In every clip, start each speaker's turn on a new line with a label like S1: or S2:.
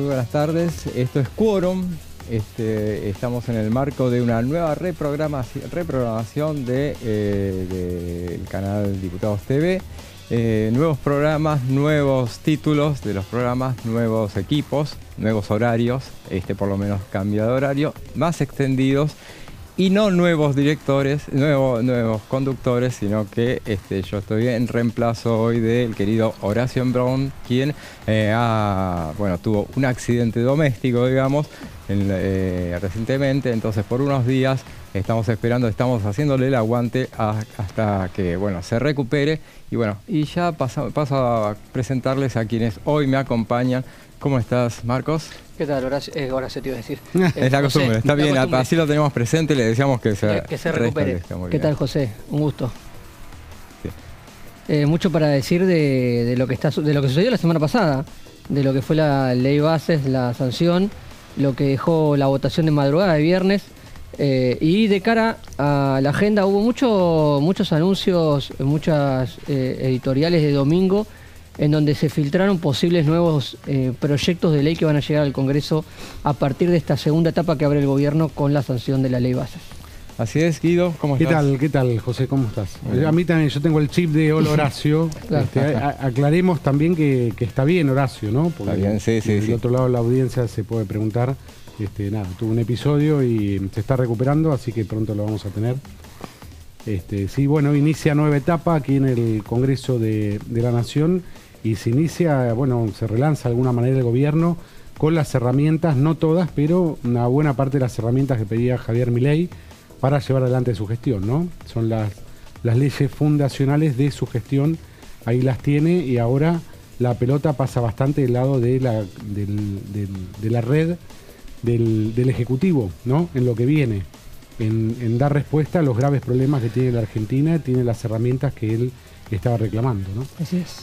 S1: Muy buenas tardes. Esto es Quórum. Estamos en el marco de una nueva reprogramación del canal Diputados TV. Nuevos programas, nuevos títulos de los programas, nuevos equipos, nuevos horarios, por lo menos cambio de horario, más extendidos. Y no nuevos directores, nuevos conductores, sino que yo estoy en reemplazo hoy del querido Horacio Brown, quien tuvo un accidente doméstico, digamos, recientemente. Entonces, por unos días estamos haciéndole el aguante hasta que se recupere. Y ya paso a presentarles a quienes hoy me acompañan. ¿Cómo estás, Marcos?
S2: ¿Qué tal, Horacio? Horacio te iba a decir.
S1: Es la costumbre, está bien, así lo tenemos presente y le deseamos que se
S2: recupere. ¿Qué tal, José? Un gusto. Sí. Mucho para decir de lo que sucedió la semana pasada, de lo que fue la ley bases, la sanción, lo que dejó la votación de madrugada de viernes, y de cara a la agenda hubo muchos anuncios, muchas editoriales de domingo, en donde se filtraron posibles nuevos proyectos de ley que van a llegar al Congreso a partir de esta segunda etapa que abre el gobierno con la sanción de la ley bases.
S1: Así es, Guido, ¿cómo estás?
S3: ¿Qué tal, José? ¿Cómo estás? A mí también, yo tengo el chip de Hola Horacio. Claro. Aclaremos también que está bien Horacio, ¿no? Porque
S1: está bien, sí.
S3: Del otro lado de la audiencia se puede preguntar. Tuvo un episodio y se está recuperando, así que pronto lo vamos a tener. Inicia nueva etapa aquí en el Congreso de la Nación. Y se inicia, se relanza de alguna manera el gobierno con las herramientas, no todas, pero una buena parte de las herramientas que pedía Javier Milei para llevar adelante su gestión, ¿no? Son las leyes fundacionales de su gestión, ahí las tiene, y ahora la pelota pasa bastante del lado de la red del Ejecutivo, ¿no? En lo que viene, en dar respuesta a los graves problemas que tiene la Argentina, tiene las herramientas que él estaba reclamando, ¿no?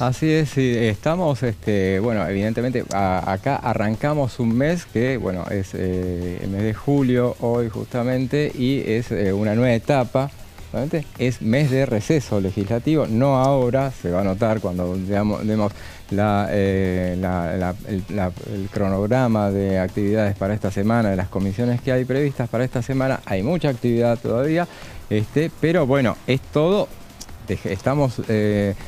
S1: Así es, sí, estamos, evidentemente acá arrancamos un mes que, es el mes de julio hoy justamente, y es una nueva etapa, ¿realmente? Es mes de receso legislativo, no ahora, se va a notar cuando demos el cronograma de actividades para esta semana, de las comisiones que hay previstas para esta semana. Hay mucha actividad todavía, pero es todo. Estamos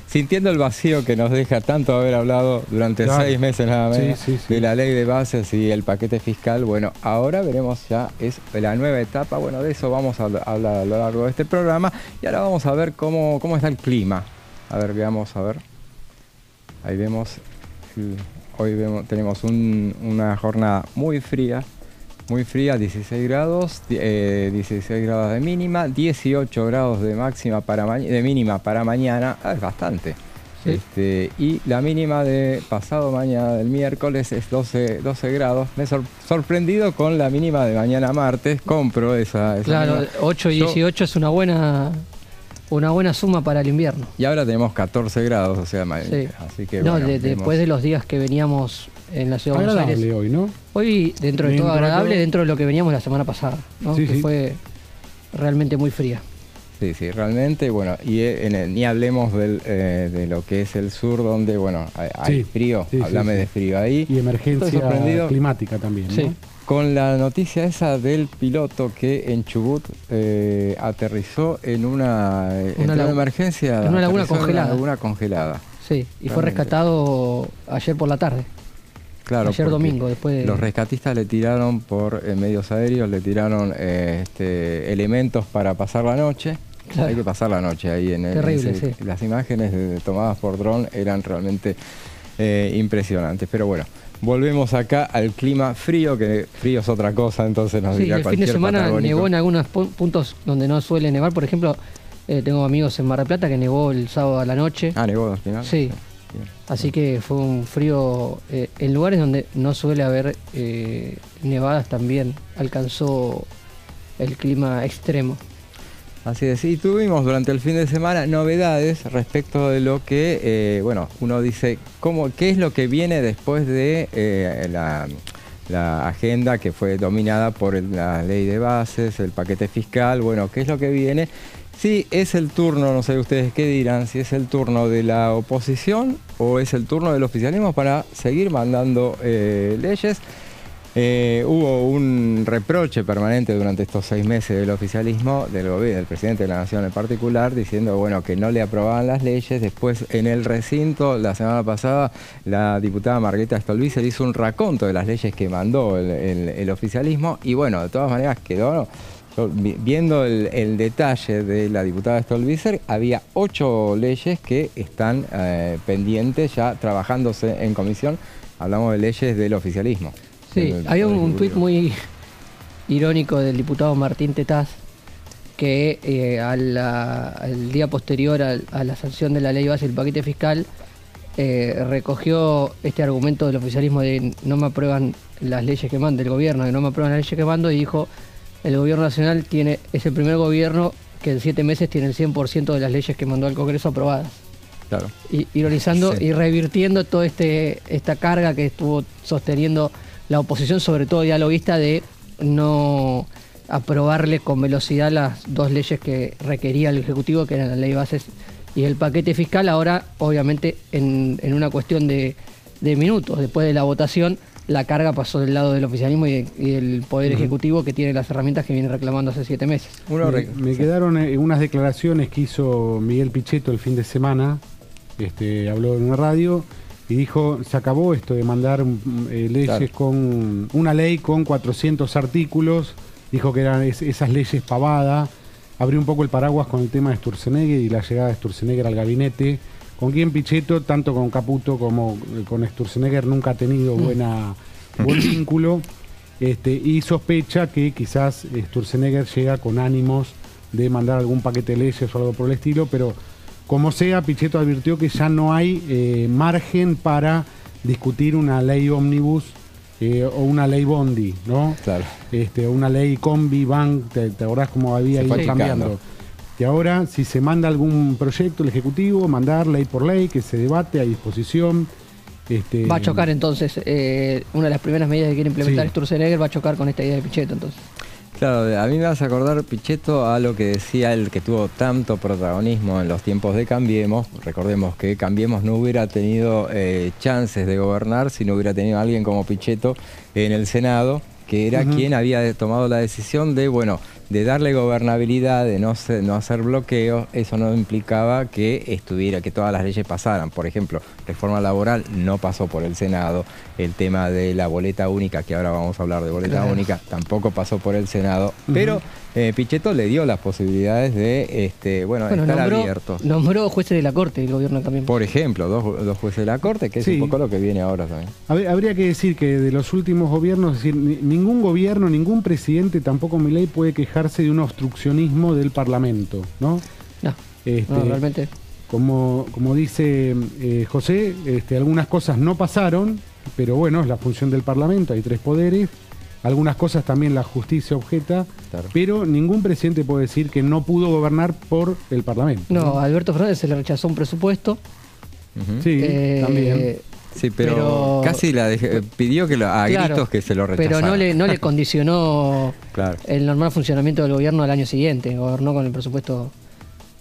S1: sintiendo el vacío que nos deja tanto haber hablado durante 6 meses nada menos de la ley de bases y el paquete fiscal. Ahora veremos, ya es la nueva etapa. De eso vamos a hablar a lo largo de este programa. Y ahora vamos a ver cómo está el clima. A ver, veamos, a ver. Ahí vemos, tenemos una jornada muy fría, 16 grados, 16 grados de mínima, 18 grados de máxima de mínima para mañana, es bastante. Sí. Y la mínima de pasado mañana, del miércoles, es 12 grados. Me he sorprendido con la mínima de mañana martes, compro esa
S2: claro, mínima. 8 y 18 es una buena suma para el invierno.
S1: Y ahora tenemos 14 grados, o sea,
S2: sí.
S1: Así que
S2: después de los días que veníamos en la ciudad de Buenos Aires.
S3: Hoy, ¿no?
S2: Hoy, dentro de todo agradable, dentro de lo que veníamos la semana pasada, ¿no? Que fue realmente muy fría.
S1: Sí, realmente, ni hablemos de lo que es el sur, donde, hay frío, háblame de frío ahí.
S3: Y emergencia climática también, ¿no? Sí.
S1: Con la noticia esa del piloto que en Chubut aterrizó en una emergencia.
S2: En una laguna
S1: congelada.
S2: Sí, y realmente fue rescatado ayer por la tarde.
S1: Claro,
S2: ayer domingo, después de...
S1: Los rescatistas le tiraron por medios aéreos, elementos para pasar la noche. Claro. Hay que pasar la noche ahí
S2: Terrible, sí.
S1: Las imágenes tomadas por dron eran realmente impresionantes. Pero volvemos acá al clima frío, que frío es otra cosa, entonces nos dirá cualquier
S2: fin de semana
S1: patagónico.
S2: Nevó en algunos puntos donde no suele nevar. Por ejemplo, tengo amigos en Mar del Plata que nevó el sábado a la noche.
S1: ¿Nevó al final?
S2: Sí. Así que fue un frío en lugares donde no suele haber nevadas, también alcanzó el clima extremo.
S1: Así es, y tuvimos durante el fin de semana novedades respecto de lo que, uno dice, ¿qué es lo que viene después de la agenda que fue dominada por la ley de bases, el paquete fiscal. Bueno, ¿qué es lo que viene? Sí, es el turno, no sé ustedes qué dirán, si es el turno de la oposición o es el turno del oficialismo para seguir mandando leyes. Hubo un reproche permanente durante estos 6 meses del oficialismo, del gobierno, del presidente de la Nación en particular, diciendo bueno, que no le aprobaban las leyes. Después, en el recinto, la semana pasada, la diputada Margarita Stolbizer hizo un raconto de las leyes que mandó el oficialismo y bueno, de todas maneras quedó... Viendo el detalle de la diputada Stolbizer, había 8 leyes que están pendientes ya trabajándose en comisión. Hablamos de leyes del oficialismo.
S2: Sí, había un tuit muy irónico del diputado Martín Tetaz que al día posterior a la sanción de la ley base del paquete fiscal recogió este argumento del oficialismo de no me aprueban las leyes que manda el gobierno, de no me aprueban las leyes que mando, y dijo: el gobierno nacional es el primer gobierno que en 7 meses tiene el 100% de las leyes que mandó al Congreso aprobadas.
S1: Claro.
S2: Ironizando
S1: Sí.
S2: y revirtiendo toda esta carga que estuvo sosteniendo la oposición, sobre todo dialoguista, de no aprobarle con velocidad las 2 leyes que requería el Ejecutivo, que eran la ley de bases y el paquete fiscal. Ahora, obviamente, en una cuestión de minutos, después de la votación, la carga pasó del lado del oficialismo y el Poder Ejecutivo, que tiene las herramientas que viene reclamando hace 7 meses.
S3: Me quedaron unas declaraciones que hizo Miguel Pichetto el fin de semana. Habló en una radio y dijo: se acabó esto de mandar leyes, claro, con una ley con 400 artículos. Dijo que eran esas leyes pavadas. Abrió un poco el paraguas con el tema de Sturzenegger y la llegada de Sturzenegger al gabinete, con quien Pichetto, tanto con Caputo como con Sturzenegger, nunca ha tenido buen vínculo, y sospecha que quizás Sturzenegger llega con ánimos de mandar algún paquete de leyes o algo por el estilo, pero como sea, Pichetto advirtió que ya no hay margen para discutir una ley ómnibus o una ley Bondi, ¿no?
S1: Claro.
S3: Una ley combi, bank, ¿te acordás cómo había ido cambiando? Que ahora, si se manda algún proyecto el Ejecutivo, mandar ley por ley, que se debate a disposición.
S2: Va a chocar entonces, una de las primeras medidas que quiere implementar, sí, Sturzenegger, va a chocar con esta idea de Pichetto entonces.
S1: Claro, a mí me vas a acordar, Pichetto, a lo que decía el que tuvo tanto protagonismo en los tiempos de Cambiemos. Recordemos que Cambiemos no hubiera tenido chances de gobernar si no hubiera tenido a alguien como Pichetto en el Senado, que era quien había tomado la decisión de, bueno, de darle gobernabilidad, de no hacer bloqueos. Eso no implicaba que todas las leyes pasaran. Por ejemplo, reforma laboral no pasó por el Senado. El tema de la boleta única, que ahora vamos a hablar de boleta única, tampoco pasó por el Senado. Pero Pichetto le dio las posibilidades de estar abierto. Nombró
S2: jueces de la Corte el gobierno también.
S1: Por ejemplo, dos jueces de la Corte, que es un poco lo que viene ahora también.
S3: Habría que decir que de los últimos gobiernos, es decir, ningún gobierno, ningún presidente, tampoco Milei, puede quejarse de un obstruccionismo del Parlamento, ¿no?
S2: No, realmente.
S3: Como dice José, algunas cosas no pasaron, pero bueno, es la función del Parlamento, hay 3 poderes. Algunas cosas también la justicia objeta, claro, pero ningún presidente puede decir que no pudo gobernar por el Parlamento.
S2: No, a Alberto Fernández se le rechazó un presupuesto.
S3: Sí, también.
S1: Sí, pero casi pidió a gritos que se lo rechazara.
S2: Pero no le condicionó
S1: claro,
S2: el normal funcionamiento del gobierno al año siguiente. Gobernó con el presupuesto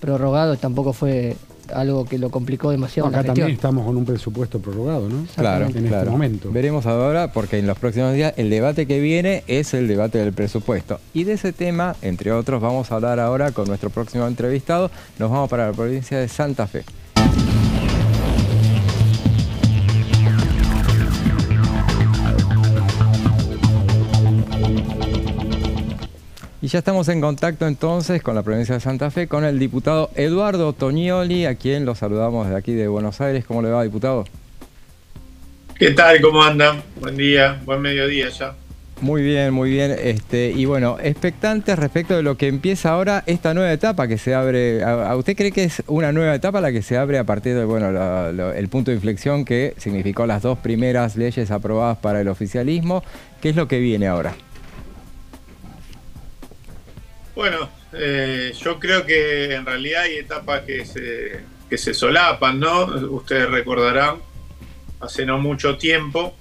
S2: prorrogado, tampoco fue algo que lo complicó demasiado.
S3: Acá también estamos con un presupuesto prorrogado, ¿no?
S1: Claro,
S3: en este momento.
S1: Veremos ahora, porque en los próximos días el debate que viene es el debate del presupuesto. Y de ese tema, entre otros, vamos a hablar ahora con nuestro próximo entrevistado. Nos vamos para la provincia de Santa Fe. Y ya estamos en contacto entonces con la provincia de Santa Fe, con el diputado Eduardo Toñoli, a quien lo saludamos desde aquí de Buenos Aires. ¿Cómo le va, diputado?
S4: ¿Qué tal? ¿Cómo andan? Buen día, buen mediodía ya.
S1: Muy bien, muy bien. Y bueno, expectantes respecto de lo que empieza ahora esta nueva etapa que se abre. ¿A usted cree que es una nueva etapa la que se abre a partir de el punto de inflexión que significó las 2 primeras leyes aprobadas para el oficialismo? ¿Qué es lo que viene ahora?
S4: Bueno, yo creo que en realidad hay etapas que se solapan, ¿no? Ustedes recordarán, hace no mucho tiempo,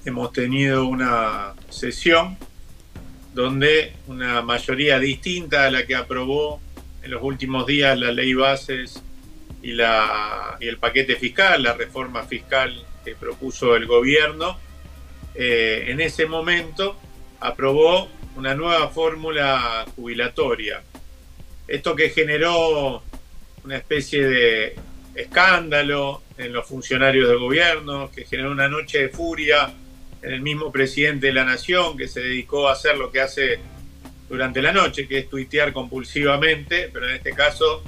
S4: hemos tenido una sesión donde una mayoría distinta a la que aprobó en los últimos días la ley bases y el paquete fiscal, la reforma fiscal que propuso el gobierno, en ese momento aprobó una nueva fórmula jubilatoria. Esto que generó una especie de escándalo en los funcionarios del gobierno, que generó una noche de furia en el mismo presidente de la Nación, que se dedicó a hacer lo que hace durante la noche, que es tuitear compulsivamente, pero en este caso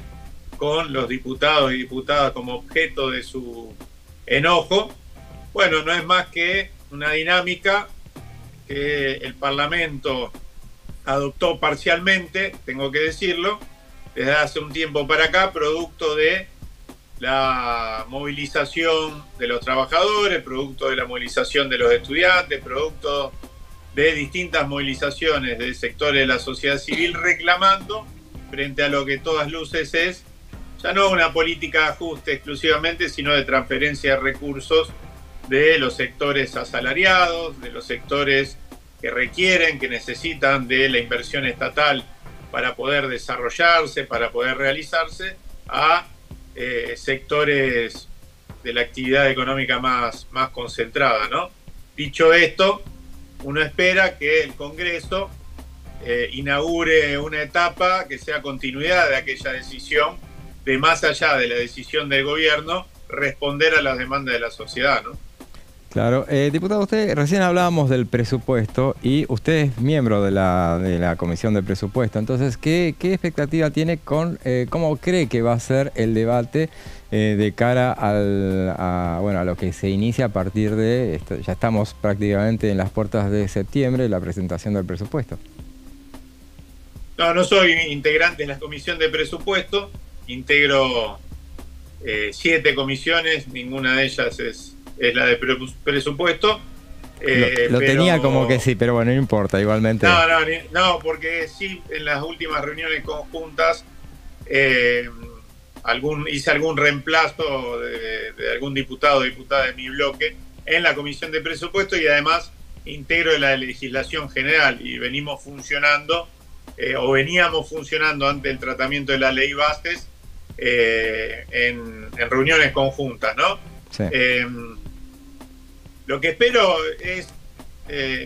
S4: con los diputados y diputadas como objeto de su enojo. Bueno, no es más que una dinámica que el Parlamento adoptó parcialmente, tengo que decirlo, desde hace un tiempo para acá, producto de la movilización de los trabajadores, producto de la movilización de los estudiantes, producto de distintas movilizaciones de sectores de la sociedad civil reclamando, frente a lo que todas luces es ya no una política de ajuste exclusivamente, sino de transferencia de recursos de los sectores asalariados, de los sectores que requieren, que necesitan de la inversión estatal para poder desarrollarse, para poder realizarse, a sectores de la actividad económica más concentrada, ¿no? Dicho esto, uno espera que el Congreso inaugure una etapa que sea continuidad de aquella decisión, de más allá de la decisión del gobierno, responder a las demandas de la sociedad, ¿no?
S1: Claro. Diputado, usted recién hablábamos del presupuesto y usted es miembro de la Comisión de Presupuesto. Entonces, ¿qué expectativa tiene con cómo cree que va a ser el debate de cara a lo que se inicia a partir de esto? Ya estamos prácticamente en las puertas de septiembre, la presentación del presupuesto.
S4: No soy integrante de la Comisión de Presupuesto, integro 7 comisiones, ninguna de ellas es la de presupuesto.
S1: Lo tenía como que sí, pero bueno, no importa, igualmente.
S4: No, porque sí, en las últimas reuniones conjuntas hice algún reemplazo de algún diputado o diputada de mi bloque en la Comisión de Presupuesto, y además integro la legislación general, y veníamos funcionando ante el tratamiento de la ley bases en reuniones conjuntas, ¿no?
S1: Sí.
S4: Lo que espero es,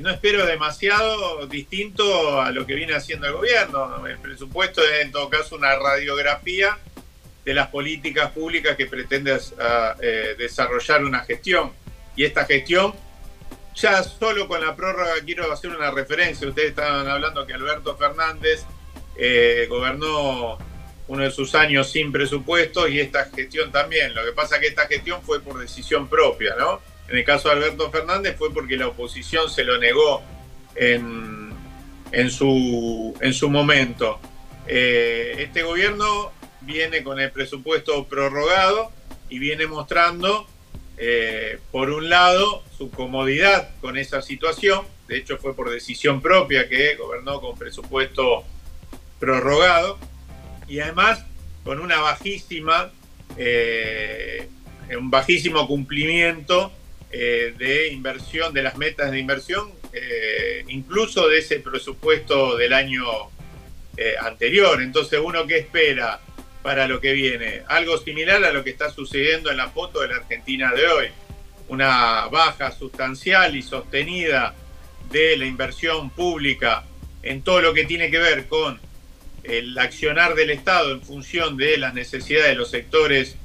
S4: no espero demasiado distinto a lo que viene haciendo el gobierno. El presupuesto es en todo caso una radiografía de las políticas públicas que pretende desarrollar una gestión. Y esta gestión, ya solo con la prórroga, quiero hacer una referencia. Ustedes estaban hablando que Alberto Fernández gobernó uno de sus años sin presupuesto, y esta gestión también. Lo que pasa es que esta gestión fue por decisión propia, ¿no? En el caso de Alberto Fernández fue porque la oposición se lo negó en su momento. Este gobierno viene con el presupuesto prorrogado y viene mostrando, por un lado, su comodidad con esa situación. De hecho, fue por decisión propia que gobernó con presupuesto prorrogado, y además con un bajísimo cumplimiento de inversión, de las metas de inversión, incluso de ese presupuesto del año anterior. Entonces, ¿uno qué espera para lo que viene? Algo similar a lo que está sucediendo en la foto de la Argentina de hoy. Una baja sustancial y sostenida de la inversión pública en todo lo que tiene que ver con el accionar del Estado en función de las necesidades de los sectores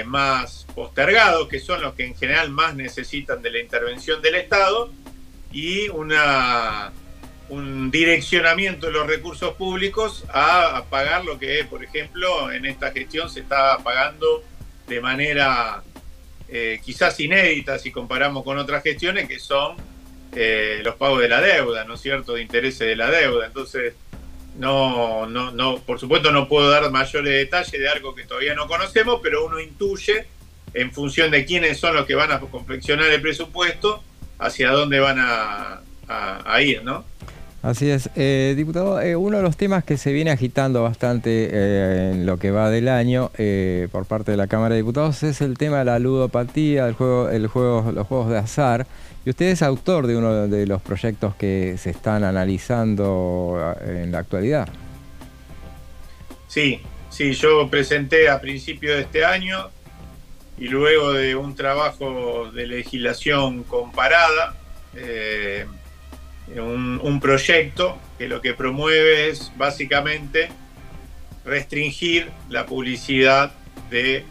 S4: más postergados, que son los que en general más necesitan de la intervención del Estado, y un direccionamiento de los recursos públicos a pagar lo que, por ejemplo, en esta gestión se está pagando de manera quizás inédita si comparamos con otras gestiones, que son los pagos de la deuda, ¿no es cierto?, de intereses de la deuda. Entonces, no, por supuesto no puedo dar mayores detalles de algo que todavía no conocemos, pero uno intuye, en función de quiénes son los que van a confeccionar el presupuesto, hacia dónde van a ir, ¿no?
S1: Así es. Diputado, uno de los temas que se viene agitando bastante en lo que va del año por parte de la Cámara de Diputados es el tema de la ludopatía, los juegos de azar. Y usted es autor de uno de los proyectos que se están analizando en la actualidad.
S4: Sí, yo presenté a principios de este año y luego de un trabajo de legislación comparada, un proyecto que lo que promueve es básicamente restringir la publicidad de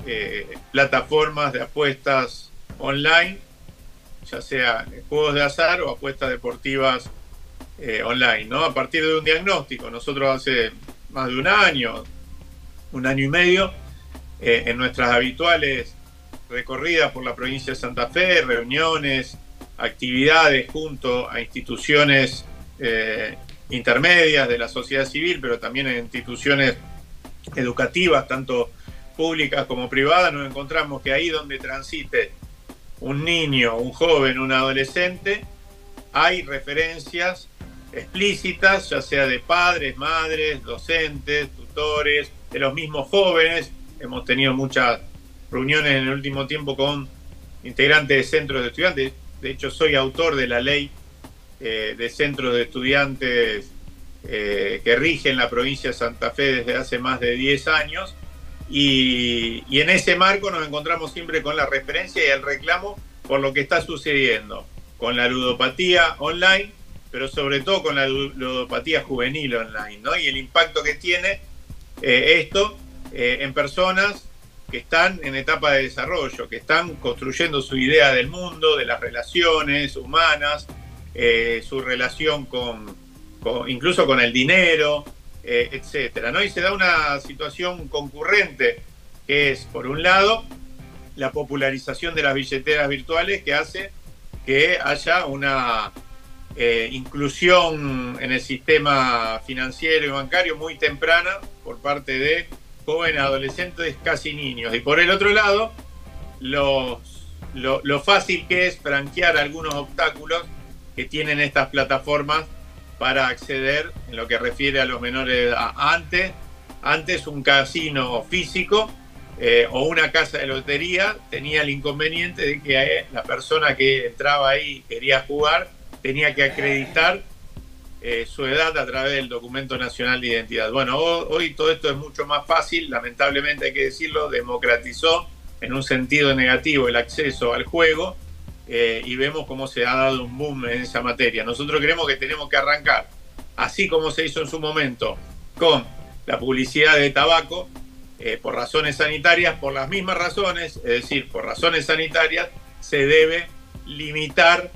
S4: plataformas de apuestas online, ya sea juegos de azar o apuestas deportivas online, ¿no? A partir de un diagnóstico. Nosotros hace más de un año y medio, en nuestras habituales recorridas por la provincia de Santa Fe, reuniones, actividades junto a instituciones intermedias de la sociedad civil, pero también en instituciones educativas, tanto públicas como privadas, nos encontramos que ahí donde transite un niño, un joven, un adolescente, hay referencias explícitas, ya sea de padres, madres, docentes, tutores, de los mismos jóvenes. Hemos tenido muchas reuniones en el último tiempo con integrantes de centros de estudiantes. De hecho, soy autor de la ley de centros de estudiantes que rige en la provincia de Santa Fe desde hace más de 10 años. Y en ese marco nos encontramos siempre con la referencia y el reclamo por lo que está sucediendo con la ludopatía online, pero sobre todo con la ludopatía juvenil online, ¿no? Y el impacto que tiene esto en personas que están en etapa de desarrollo, que están construyendo su idea del mundo, de las relaciones humanas, su relación incluso con el dinero, etcétera, ¿no? Y se da una situación concurrente, que es, por un lado, la popularización de las billeteras virtuales, que hace que haya una inclusión en el sistema financiero y bancario muy temprana por parte de jóvenes, adolescentes, casi niños. Y por el otro lado, lo fácil que es franquear algunos obstáculos que tienen estas plataformas para acceder en lo que refiere a los menores de edad. Antes un casino físico o una casa de lotería tenía el inconveniente de que la persona que entraba ahí y quería jugar tenía que acreditar su edad a través del documento nacional de identidad. Bueno, hoy todo esto es mucho más fácil, lamentablemente hay que decirlo, democratizó en un sentido negativo el acceso al juego, y vemos cómo se ha dado un boom en esa materia. Nosotros creemos que tenemos que arrancar, así como se hizo en su momento con la publicidad de tabaco, por razones sanitarias, por las mismas razones, es decir, por razones sanitarias, se debe limitar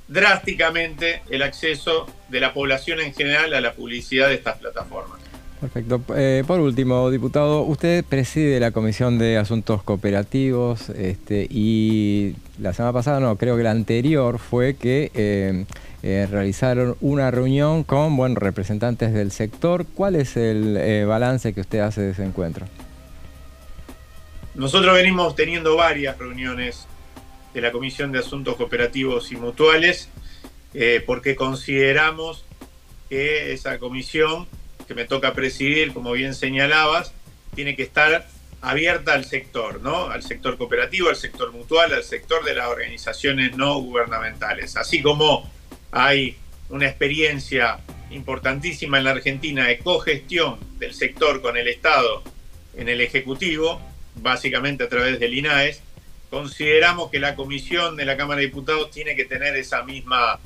S4: drásticamente el acceso de la población en general a la publicidad de estas plataformas.
S1: Perfecto. Por último, diputado, usted preside la Comisión de Asuntos Cooperativos y la semana pasada, no, creo que la anterior, fue que realizaron una reunión con representantes del sector. ¿Cuál es el balance que usted hace de ese encuentro?
S4: Nosotros venimos teniendo varias reuniones de la Comisión de Asuntos Cooperativos y Mutuales, porque consideramos que esa comisión que me toca presidir, como bien señalabas, tiene que estar abierta al sector, ¿no? Al sector cooperativo, al sector mutual, al sector de las organizaciones no gubernamentales. Así como hay una experiencia importantísima en la Argentina de cogestión del sector con el Estado en el Ejecutivo, básicamente a través del INAES, consideramos que la comisión de la Cámara de Diputados tiene que tener esa misma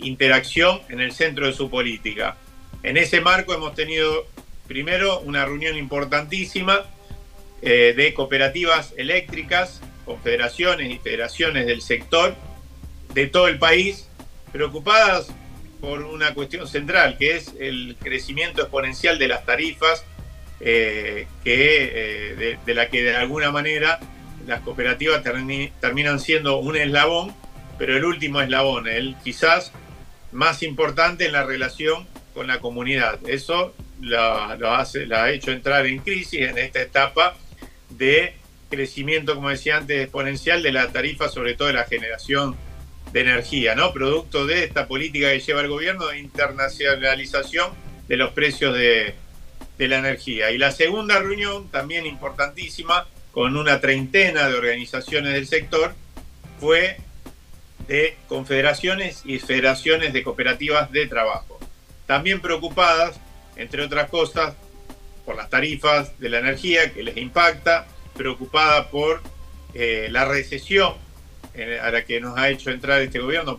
S4: interacción en el centro de su política. En ese marco hemos tenido primero una reunión importantísima de cooperativas eléctricas, confederaciones y federaciones del sector de todo el país, preocupadas por una cuestión central, que es el crecimiento exponencial de las tarifas, de la que de alguna manera las cooperativas terminan siendo un eslabón, pero el último eslabón, el quizás más importante en la relación con la comunidad. Eso la ha hecho entrar en crisis en esta etapa de crecimiento, como decía antes, exponencial de la tarifa, sobre todo de la generación de energía, ¿no? Producto de esta política que lleva el gobierno de internacionalización de los precios de la energía. Y la segunda reunión, también importantísima, con una treintena de organizaciones del sector, fue de confederaciones y federaciones de cooperativas de trabajo. También preocupadas, entre otras cosas, por las tarifas de la energía que les impacta, preocupada por la recesión a la que nos ha hecho entrar este gobierno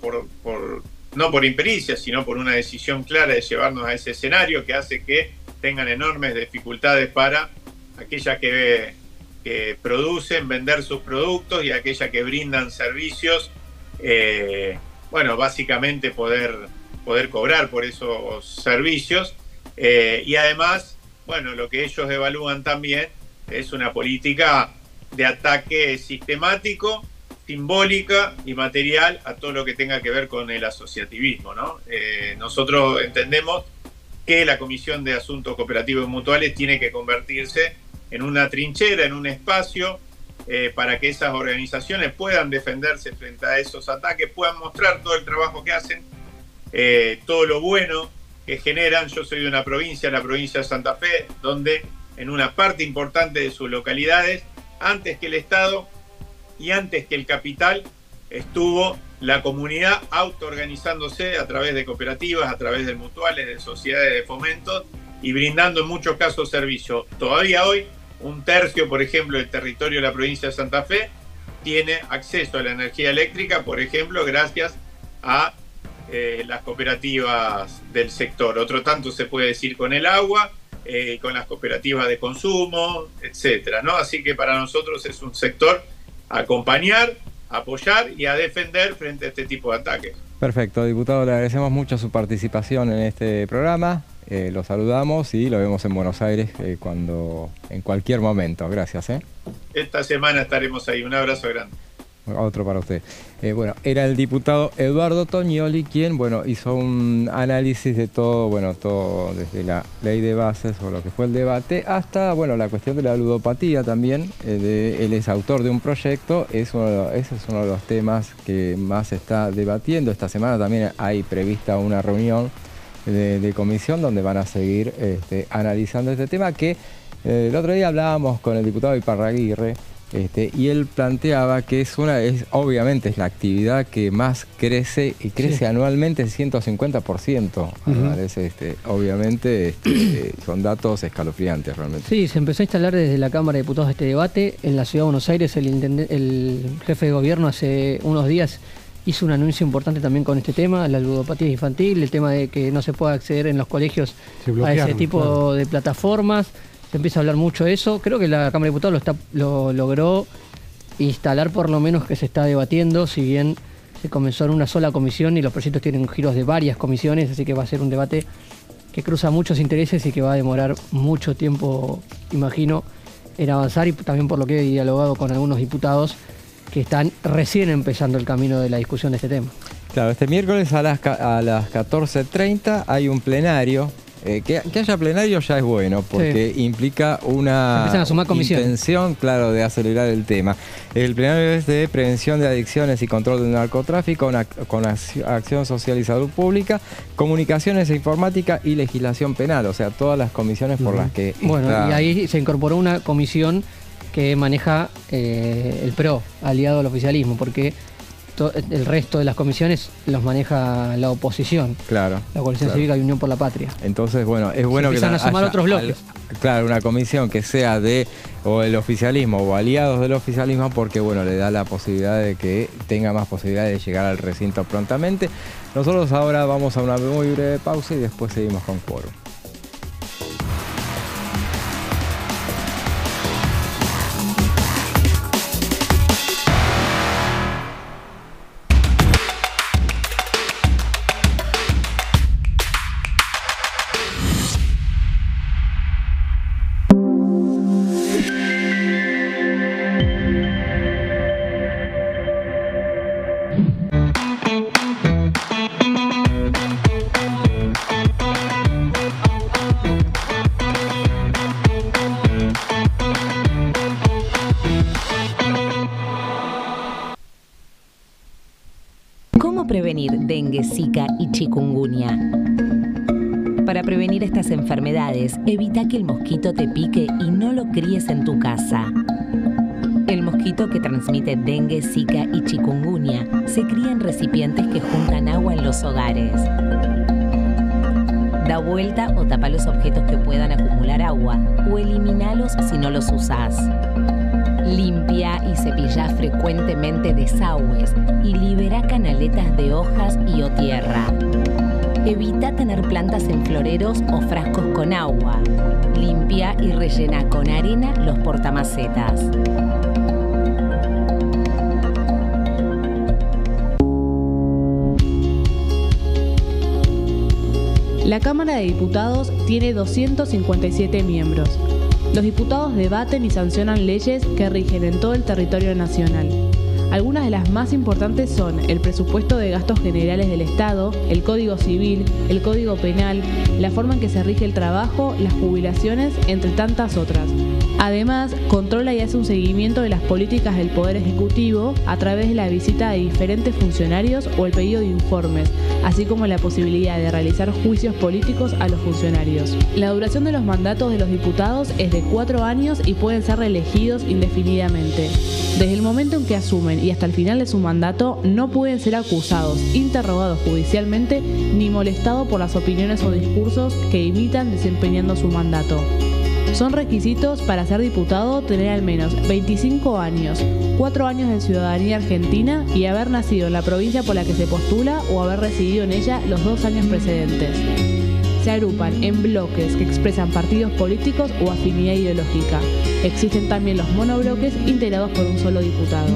S4: no por impericia, sino por una decisión clara de llevarnos a ese escenario que hace que tengan enormes dificultades para aquellas que producen, vender sus productos, y aquellas que brindan servicios, básicamente poder cobrar por esos servicios. Y además, lo que ellos evalúan también es una política de ataque sistemático, simbólica y material a todo lo que tenga que ver con el asociativismo, ¿no? Nosotros entendemos que la Comisión de Asuntos Cooperativos y Mutuales tiene que convertirse en una trinchera, en un espacio para que esas organizaciones puedan defenderse frente a esos ataques, puedan mostrar todo el trabajo que hacen, todo lo bueno que generan. Yo soy de una provincia, la provincia de Santa Fe, donde en una parte importante de sus localidades, antes que el Estado y antes que el capital, estuvo la comunidad autoorganizándose a través de cooperativas, a través de mutuales, de sociedades de fomento, y brindando en muchos casos servicios. Todavía hoy, 1/3, por ejemplo, del territorio de la provincia de Santa Fe tiene acceso a la energía eléctrica, por ejemplo, gracias a las cooperativas del sector. Otro tanto se puede decir con el agua, con las cooperativas de consumo, etcétera, ¿no? Así que para nosotros es un sector a acompañar, a apoyar y a defender frente a este tipo de ataques.
S1: Perfecto, diputado, le agradecemos mucho su participación en este programa. Lo saludamos y lo vemos en Buenos Aires en cualquier momento. Gracias.
S4: Esta semana estaremos ahí. Un abrazo grande.
S1: Otro para usted. Era el diputado Eduardo Tognoli quien, hizo un análisis de todo, desde la ley de bases o lo que fue el debate, hasta, la cuestión de la ludopatía también. Él es autor de un proyecto, ese es uno de los temas que más se está debatiendo. Esta semana también hay prevista una reunión de comisión donde van a seguir analizando este tema, que el otro día hablábamos con el diputado Iparraguirre, y él planteaba que obviamente es la actividad que más crece, y crece anualmente el 150%. Obviamente son datos escalofriantes realmente.
S2: Sí, se empezó a instalar desde la Cámara de Diputados este debate. En la Ciudad de Buenos Aires el jefe de gobierno hace unos días hizo un anuncio importante también con este tema, la ludopatía infantil, el tema de que no se pueda acceder en los colegios a ese tipo de plataformas. Se empieza a hablar mucho de eso. Creo que la Cámara de Diputados lo logró instalar, por lo menos, que se está debatiendo, si bien se comenzó en una sola comisión y los proyectos tienen giros de varias comisiones, así que va a ser un debate que cruza muchos intereses y que va a demorar mucho tiempo, imagino, en avanzar, y también por lo que he dialogado con algunos diputados que están recién empezando el camino de la discusión de este tema.
S1: Claro, este miércoles a las 14:30 hay un plenario. Que haya plenario ya es bueno, porque implica una intención, de acelerar el tema. El plenario es de prevención de adicciones y control del narcotráfico, con acción social y salud pública, comunicaciones e informática y legislación penal, o sea, todas las comisiones por las que
S2: y ahí se incorporó una comisión que maneja el PRO, aliado al oficialismo, porque el resto de las comisiones los maneja la oposición.
S1: Claro.
S2: La Coalición Cívica y Unión por la Patria.
S1: Entonces, es bueno que
S2: empiezan a sumar otros bloques.
S1: Una comisión que sea o el oficialismo o aliados del oficialismo, porque le da la posibilidad de que tenga más posibilidades de llegar al recinto prontamente. Nosotros ahora vamos a una muy breve pausa y después seguimos con Quórum.
S5: Prevenir dengue, zika y chikungunya. Para prevenir estas enfermedades, evita que el mosquito te pique y no lo críes en tu casa. El mosquito que transmite dengue, zika y chikungunya se cría en recipientes que juntan agua en los hogares. Da vuelta o tapa los objetos que puedan acumular agua o eliminalos si no los usás. Limpia y cepilla frecuentemente desagües y libera canaletas de hojas y o tierra. Evita tener plantas en floreros o frascos con agua. Limpia y rellena con arena los portamacetas.
S6: La Cámara de Diputados tiene 257 miembros. Los diputados debaten y sancionan leyes que rigen en todo el territorio nacional. Algunas de las más importantes son el presupuesto de gastos generales del Estado, el Código Civil, el Código Penal, la forma en que se rige el trabajo, las jubilaciones, entre tantas otras. Además, controla y hace un seguimiento de las políticas del Poder Ejecutivo a través de la visita de diferentes funcionarios o el pedido de informes, así como la posibilidad de realizar juicios políticos a los funcionarios. La duración de los mandatos de los diputados es de 4 años y pueden ser reelegidos indefinidamente. Desde el momento en que asumen y hasta el final de su mandato, no pueden ser acusados, interrogados judicialmente, ni molestados por las opiniones o discursos que imitan desempeñando su mandato. Son requisitos para ser diputado tener al menos 25 años, 4 años de ciudadanía argentina y haber nacido en la provincia por la que se postula o haber residido en ella los 2 años precedentes. Se agrupan en bloques que expresan partidos políticos o afinidad ideológica. Existen también los monobloques integrados por un solo diputado.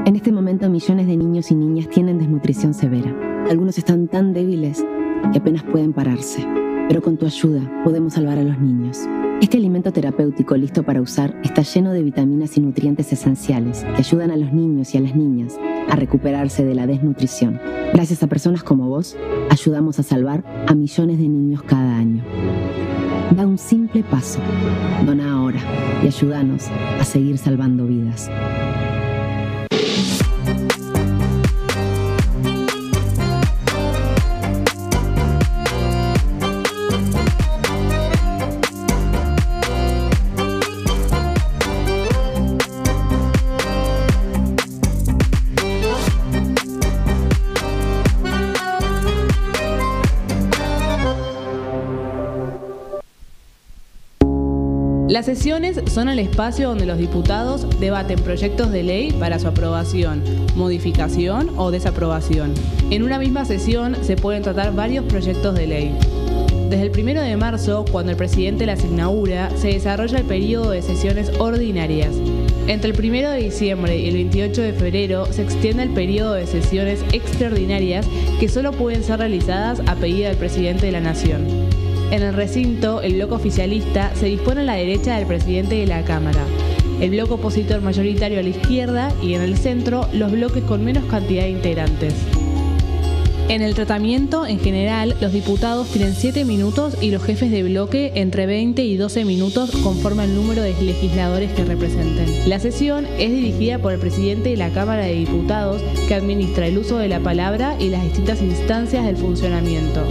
S7: En este momento, millones de niños y niñas tienen desnutrición severa. Algunos están tan débiles que apenas pueden pararse. Pero con tu ayuda podemos salvar a los niños. Este alimento terapéutico listo para usar está lleno de vitaminas y nutrientes esenciales que ayudan a los niños y a las niñas a recuperarse de la desnutrición. Gracias a personas como vos, ayudamos a salvar a millones de niños cada año. Da un simple paso. Dona ahora y ayúdanos a seguir salvando vidas.
S6: Las sesiones son el espacio donde los diputados debaten proyectos de ley para su aprobación, modificación o desaprobación. En una misma sesión se pueden tratar varios proyectos de ley. Desde el 1 de marzo, cuando el presidente las inaugura, se desarrolla el periodo de sesiones ordinarias. Entre el 1 de diciembre y el 28 de febrero se extiende el periodo de sesiones extraordinarias que solo pueden ser realizadas a pedido del presidente de la Nación. En el recinto, el bloque oficialista se dispone a la derecha del presidente de la Cámara, el bloque opositor mayoritario a la izquierda y en el centro los bloques con menos cantidad de integrantes. En el tratamiento, en general, los diputados tienen 7 minutos y los jefes de bloque entre 20 y 12 minutos conforme al número de legisladores que representen. La sesión es dirigida por el presidente de la Cámara de Diputados, que administra el uso de la palabra y las distintas instancias del funcionamiento.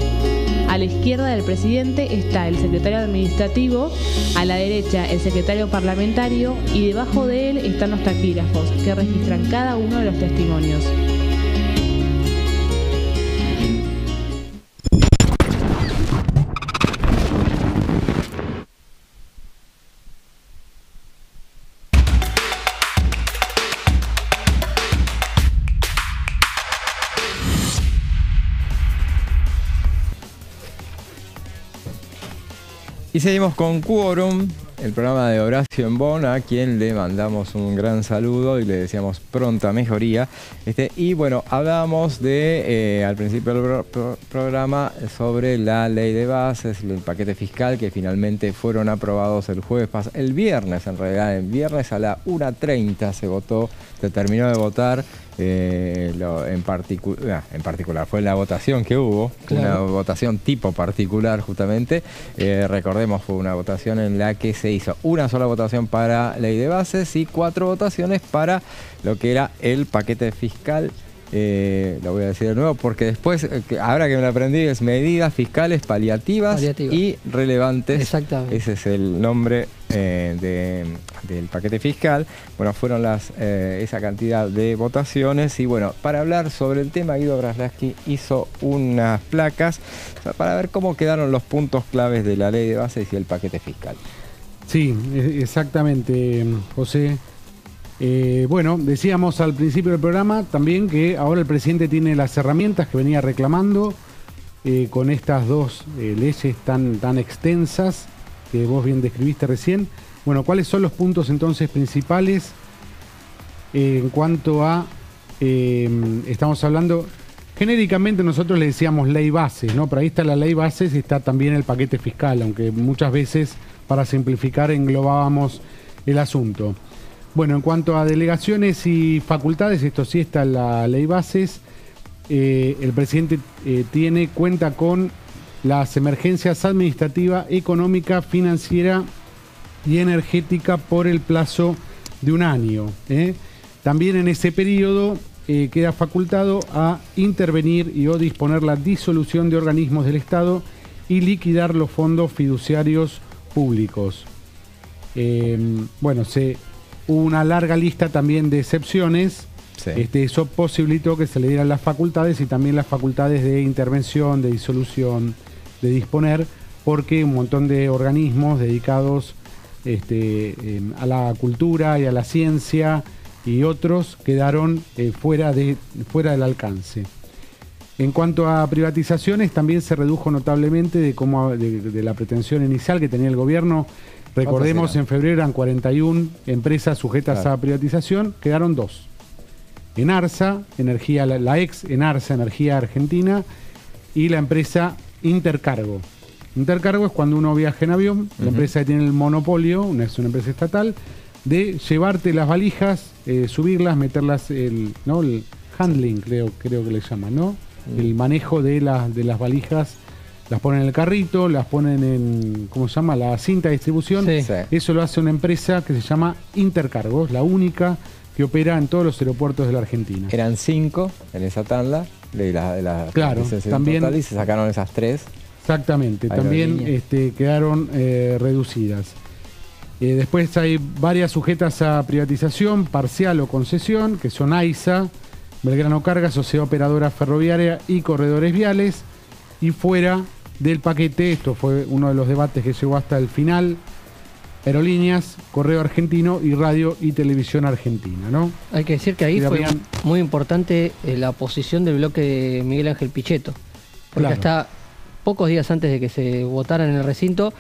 S6: A la izquierda del presidente está el secretario administrativo, a la derecha el secretario parlamentario y debajo de él están los taquígrafos, que registran cada uno de los testimonios.
S1: Y seguimos con quórum. el programa de Horacio Embón, a quien le mandamos un gran saludo y le deseamos pronta mejoría. Y bueno, hablábamos de al principio del programa sobre la ley de bases, el paquete fiscal que finalmente fueron aprobados el viernes, en realidad el viernes a la 1:30 se terminó de votar. En particular fue la votación que hubo, claro. Una votación tipo particular justamente, recordemos fue una votación en la que se hizo una sola votación para ley de bases y 4 votaciones para lo que era el paquete fiscal. Lo voy a decir de nuevo porque después, ahora que me lo aprendí, es medidas fiscales paliativas y relevantes.
S2: Exactamente.
S1: Ese es el nombre del paquete fiscal. Bueno, fueron esa cantidad de votaciones y bueno, para hablar sobre el tema, Guido Braslaski hizo unas placas para ver cómo quedaron los puntos claves de la ley de bases y el paquete fiscal.
S3: Sí, exactamente, José. Bueno, decíamos al principio del programa también que ahora el presidente tiene las herramientas que venía reclamando con estas dos leyes tan extensas que vos bien describiste recién. Bueno, ¿cuáles son los puntos entonces principales en cuanto a, estamos hablando, genéricamente nosotros le decíamos ley bases, ¿no? Pero ahí está la ley bases y está también el paquete fiscal, aunque muchas veces para simplificar englobábamos el asunto. Bueno, en cuanto a delegaciones y facultades, esto sí está en la ley bases. El presidente cuenta con las emergencias administrativa, económica, financiera y energética por el plazo de 1 año. También en ese periodo queda facultado a intervenir o disponer la disolución de organismos del Estado y liquidar los fondos fiduciarios públicos. Bueno, hubo una larga lista también de excepciones. Sí. Eso posibilitó que se le dieran las facultades y también las facultades de intervención, de disolución, de disponer, porque un montón de organismos dedicados a la cultura y a la ciencia y otros quedaron fuera del alcance. En cuanto a privatizaciones, también se redujo notablemente de la pretensión inicial que tenía el gobierno. Recordemos, en febrero eran 41 empresas sujetas a privatización, quedaron 2. Enarsa, la ex Enarsa, Energía Argentina, y la empresa Intercargo. Intercargo es cuando uno viaja en avión, la empresa que tiene el monopolio, es una empresa estatal, de llevarte las valijas, subirlas, meterlas, el handling, creo que le llaman, ¿no? El manejo de las valijas. Las ponen en el carrito, las ponen en, ¿cómo se llama? La cinta de distribución. Sí. Eso lo hace una empresa que se llama Intercargo, la única que opera en todos los aeropuertos de la Argentina.
S1: Eran 5 en esa tanda de las
S3: claro, también
S1: total, y se sacaron esas 3.
S3: Exactamente, también quedaron reducidas. Después hay varias sujetas a privatización parcial o concesión, que son AISA, Belgrano Carga, Sociedad Operadora Ferroviaria y Corredores Viales. Y fuera del paquete, esto fue uno de los debates que llegó hasta el final, Aerolíneas, Correo Argentino y Radio y Televisión Argentina, ¿no?
S2: Hay que decir que ahí fue muy importante la posición del bloque de Miguel Ángel Pichetto, porque hasta pocos días antes de que se votara en el recinto,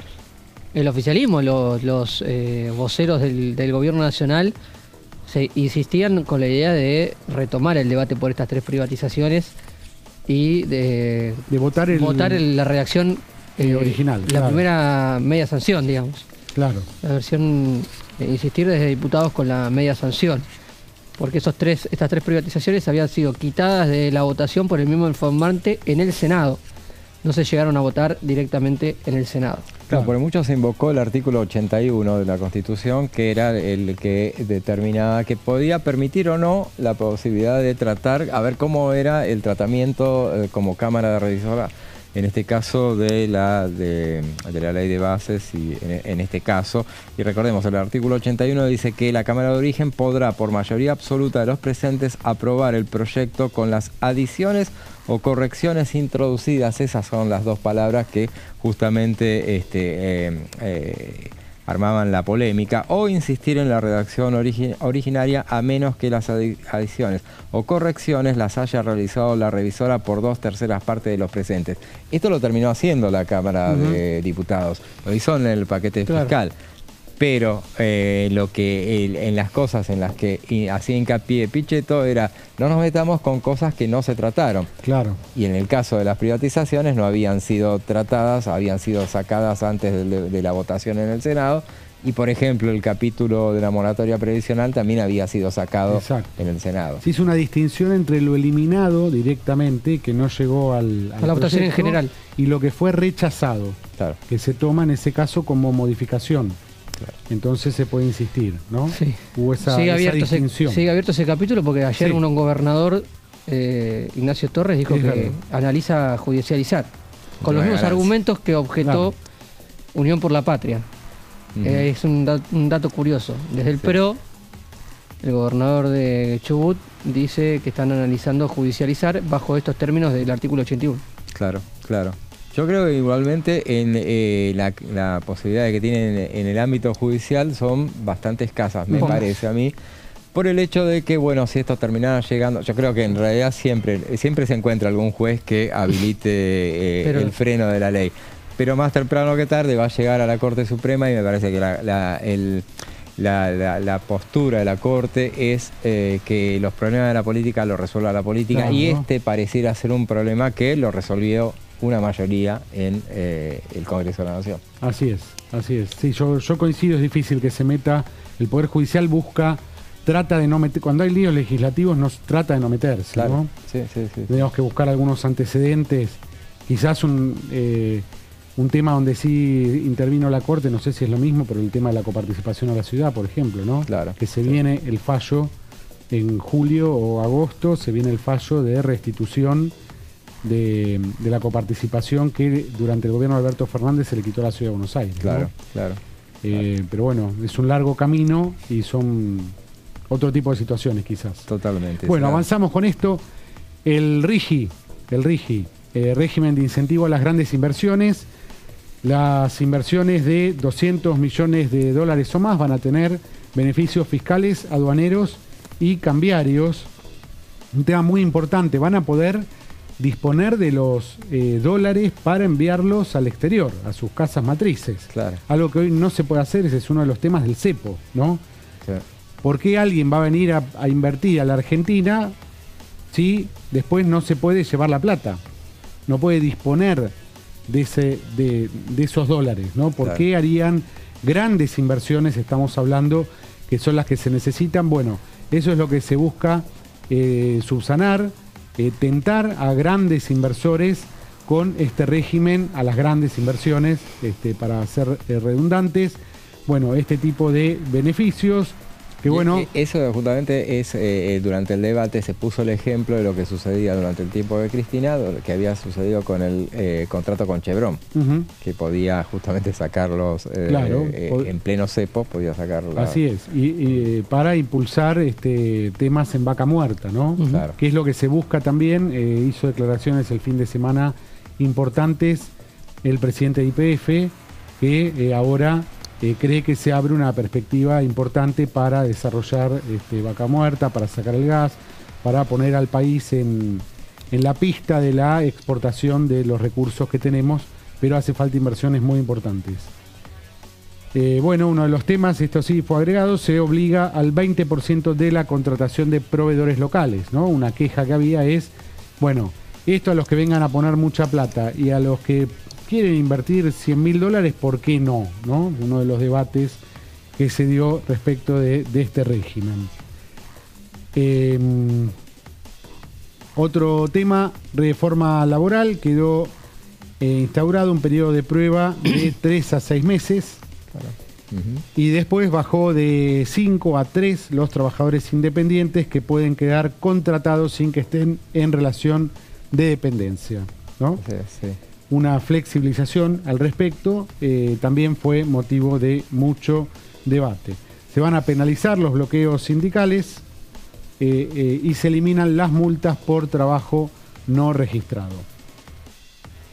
S2: el oficialismo, los voceros del gobierno nacional, se insistían con la idea de retomar el debate por estas 3 privatizaciones y de votar la redacción
S3: original.
S2: La primera media sanción, digamos.
S3: Claro.
S2: La versión, insistir desde diputados con la media sanción. Porque estas 3 privatizaciones habían sido quitadas de la votación por el mismo informante en el Senado. No se llegaron a votar directamente en el Senado.
S1: Claro, por mucho se invocó el artículo 81 de la Constitución, que era el que determinaba que podía permitir o no la posibilidad de tratar, a ver cómo era el tratamiento como Cámara de Revisora, en este caso de la ley de bases y en este caso. Y recordemos, el artículo 81 dice que la Cámara de Origen podrá, por mayoría absoluta de los presentes, aprobar el proyecto con las adiciones o correcciones introducidas. Esas son las 2 palabras que justamente armaban la polémica, o insistir en la redacción originaria a menos que las adiciones o correcciones las haya realizado la revisora por 2/3 partes de los presentes. Esto lo terminó haciendo la Cámara de Diputados, lo hizo en el paquete fiscal. pero lo que en las cosas en las que hacía hincapié Pichetto era no nos metamos con cosas que no se trataron.
S3: Claro.
S1: Y en el caso de las privatizaciones no habían sido tratadas, habían sido sacadas antes de la votación en el Senado. Y por ejemplo, el capítulo de la moratoria previsional también había sido sacado en el Senado.
S3: Se hizo una distinción entre lo eliminado directamente, que no llegó a la
S2: votación en general,
S3: y lo que fue rechazado,
S1: claro,
S3: que se toma en ese caso como modificación. Claro. Entonces se puede insistir, ¿no?
S2: Sí.
S3: Hubo esa distinción.
S2: Sigue abierto ese capítulo porque ayer un gobernador, Ignacio Torres, dijo que analiza judicializar, con los mismos argumentos que objetó Unión por la Patria. Es un dato curioso. Desde el PRO, el gobernador de Chubut dice que están analizando judicializar bajo estos términos del artículo 81.
S1: Claro, claro. Yo creo que igualmente en la posibilidad de que tienen en el ámbito judicial son bastante escasas, me parece a mí, por el hecho de que, bueno, si esto terminara llegando, yo creo que en realidad siempre se encuentra algún juez que habilite el freno de la ley. Pero más temprano que tarde va a llegar a la Corte Suprema y me parece que la postura de la Corte es que los problemas de la política los resuelva la política, y este pareciera ser un problema que lo resolvió una mayoría en el Congreso de la Nación.
S3: Así es, así es. Sí, yo coincido, es difícil que se meta, el Poder Judicial trata de no meter, cuando hay líos legislativos trata de no meterse,
S1: claro,
S3: ¿no?
S1: Sí.
S3: Tenemos que buscar algunos antecedentes, quizás un tema donde sí intervino la Corte, no sé si es lo mismo, pero el tema de la coparticipación a la ciudad, por ejemplo, ¿no?
S1: Claro.
S3: Que se viene el fallo en julio o agosto, se viene el fallo de restitución de la coparticipación que durante el gobierno de Alberto Fernández se le quitó a la ciudad de Buenos Aires, ¿no?
S1: Claro.
S3: Pero bueno, es un largo camino y son otro tipo de situaciones quizás.
S1: Totalmente.
S3: Bueno, avanzamos con esto. El RIGI, régimen de incentivo a las grandes inversiones. Las inversiones de 200 millones de dólares o más van a tener beneficios fiscales, aduaneros y cambiarios. Un tema muy importante, van a poder disponer de los dólares para enviarlos al exterior, a sus casas matrices.
S1: Claro.
S3: Algo que hoy no se puede hacer, ese es uno de los temas del cepo, ¿no?
S1: Sí.
S3: ¿Por qué alguien va a venir a invertir a la Argentina si después no se puede llevar la plata? No puede disponer de esos dólares, ¿no? ¿Por qué harían grandes inversiones? Estamos hablando que son las que se necesitan. Bueno, eso es lo que se busca subsanar, tentar a grandes inversores con este régimen, a las grandes inversiones, para ser redundantes. Bueno, este tipo de beneficios. Que bueno,
S1: eso justamente es, durante el debate se puso el ejemplo de lo que sucedía durante el tiempo de Cristina, que había sucedido con el contrato con Chevron, que podía justamente sacarlos en pleno cepo, podía sacarlos.
S3: Así es, y para impulsar temas en vaca muerta, ¿no?
S1: Claro.
S3: Que es lo que se busca también. Hizo declaraciones el fin de semana importantes el presidente de YPF, que ahora cree que se abre una perspectiva importante para desarrollar vaca muerta, para sacar el gas, para poner al país en la pista de la exportación de los recursos que tenemos, pero hace falta inversiones muy importantes. Bueno, uno de los temas, esto sí fue agregado, se obliga al 20% de la contratación de proveedores locales, ¿no? Una queja que había es, bueno, esto a los que vengan a poner mucha plata y a los que quieren invertir $100.000, ¿por qué no? ¿No? Uno de los debates que se dio respecto de este régimen. Otro tema, reforma laboral, quedó instaurado un periodo de prueba de 3 a 6 meses. Y después bajó de 5 a 3 los trabajadores independientes que pueden quedar contratados sin que estén en relación de dependencia, ¿no?
S1: Sí.
S3: Una flexibilización al respecto también fue motivo de mucho debate. Se van a penalizar los bloqueos sindicales y se eliminan las multas por trabajo no registrado.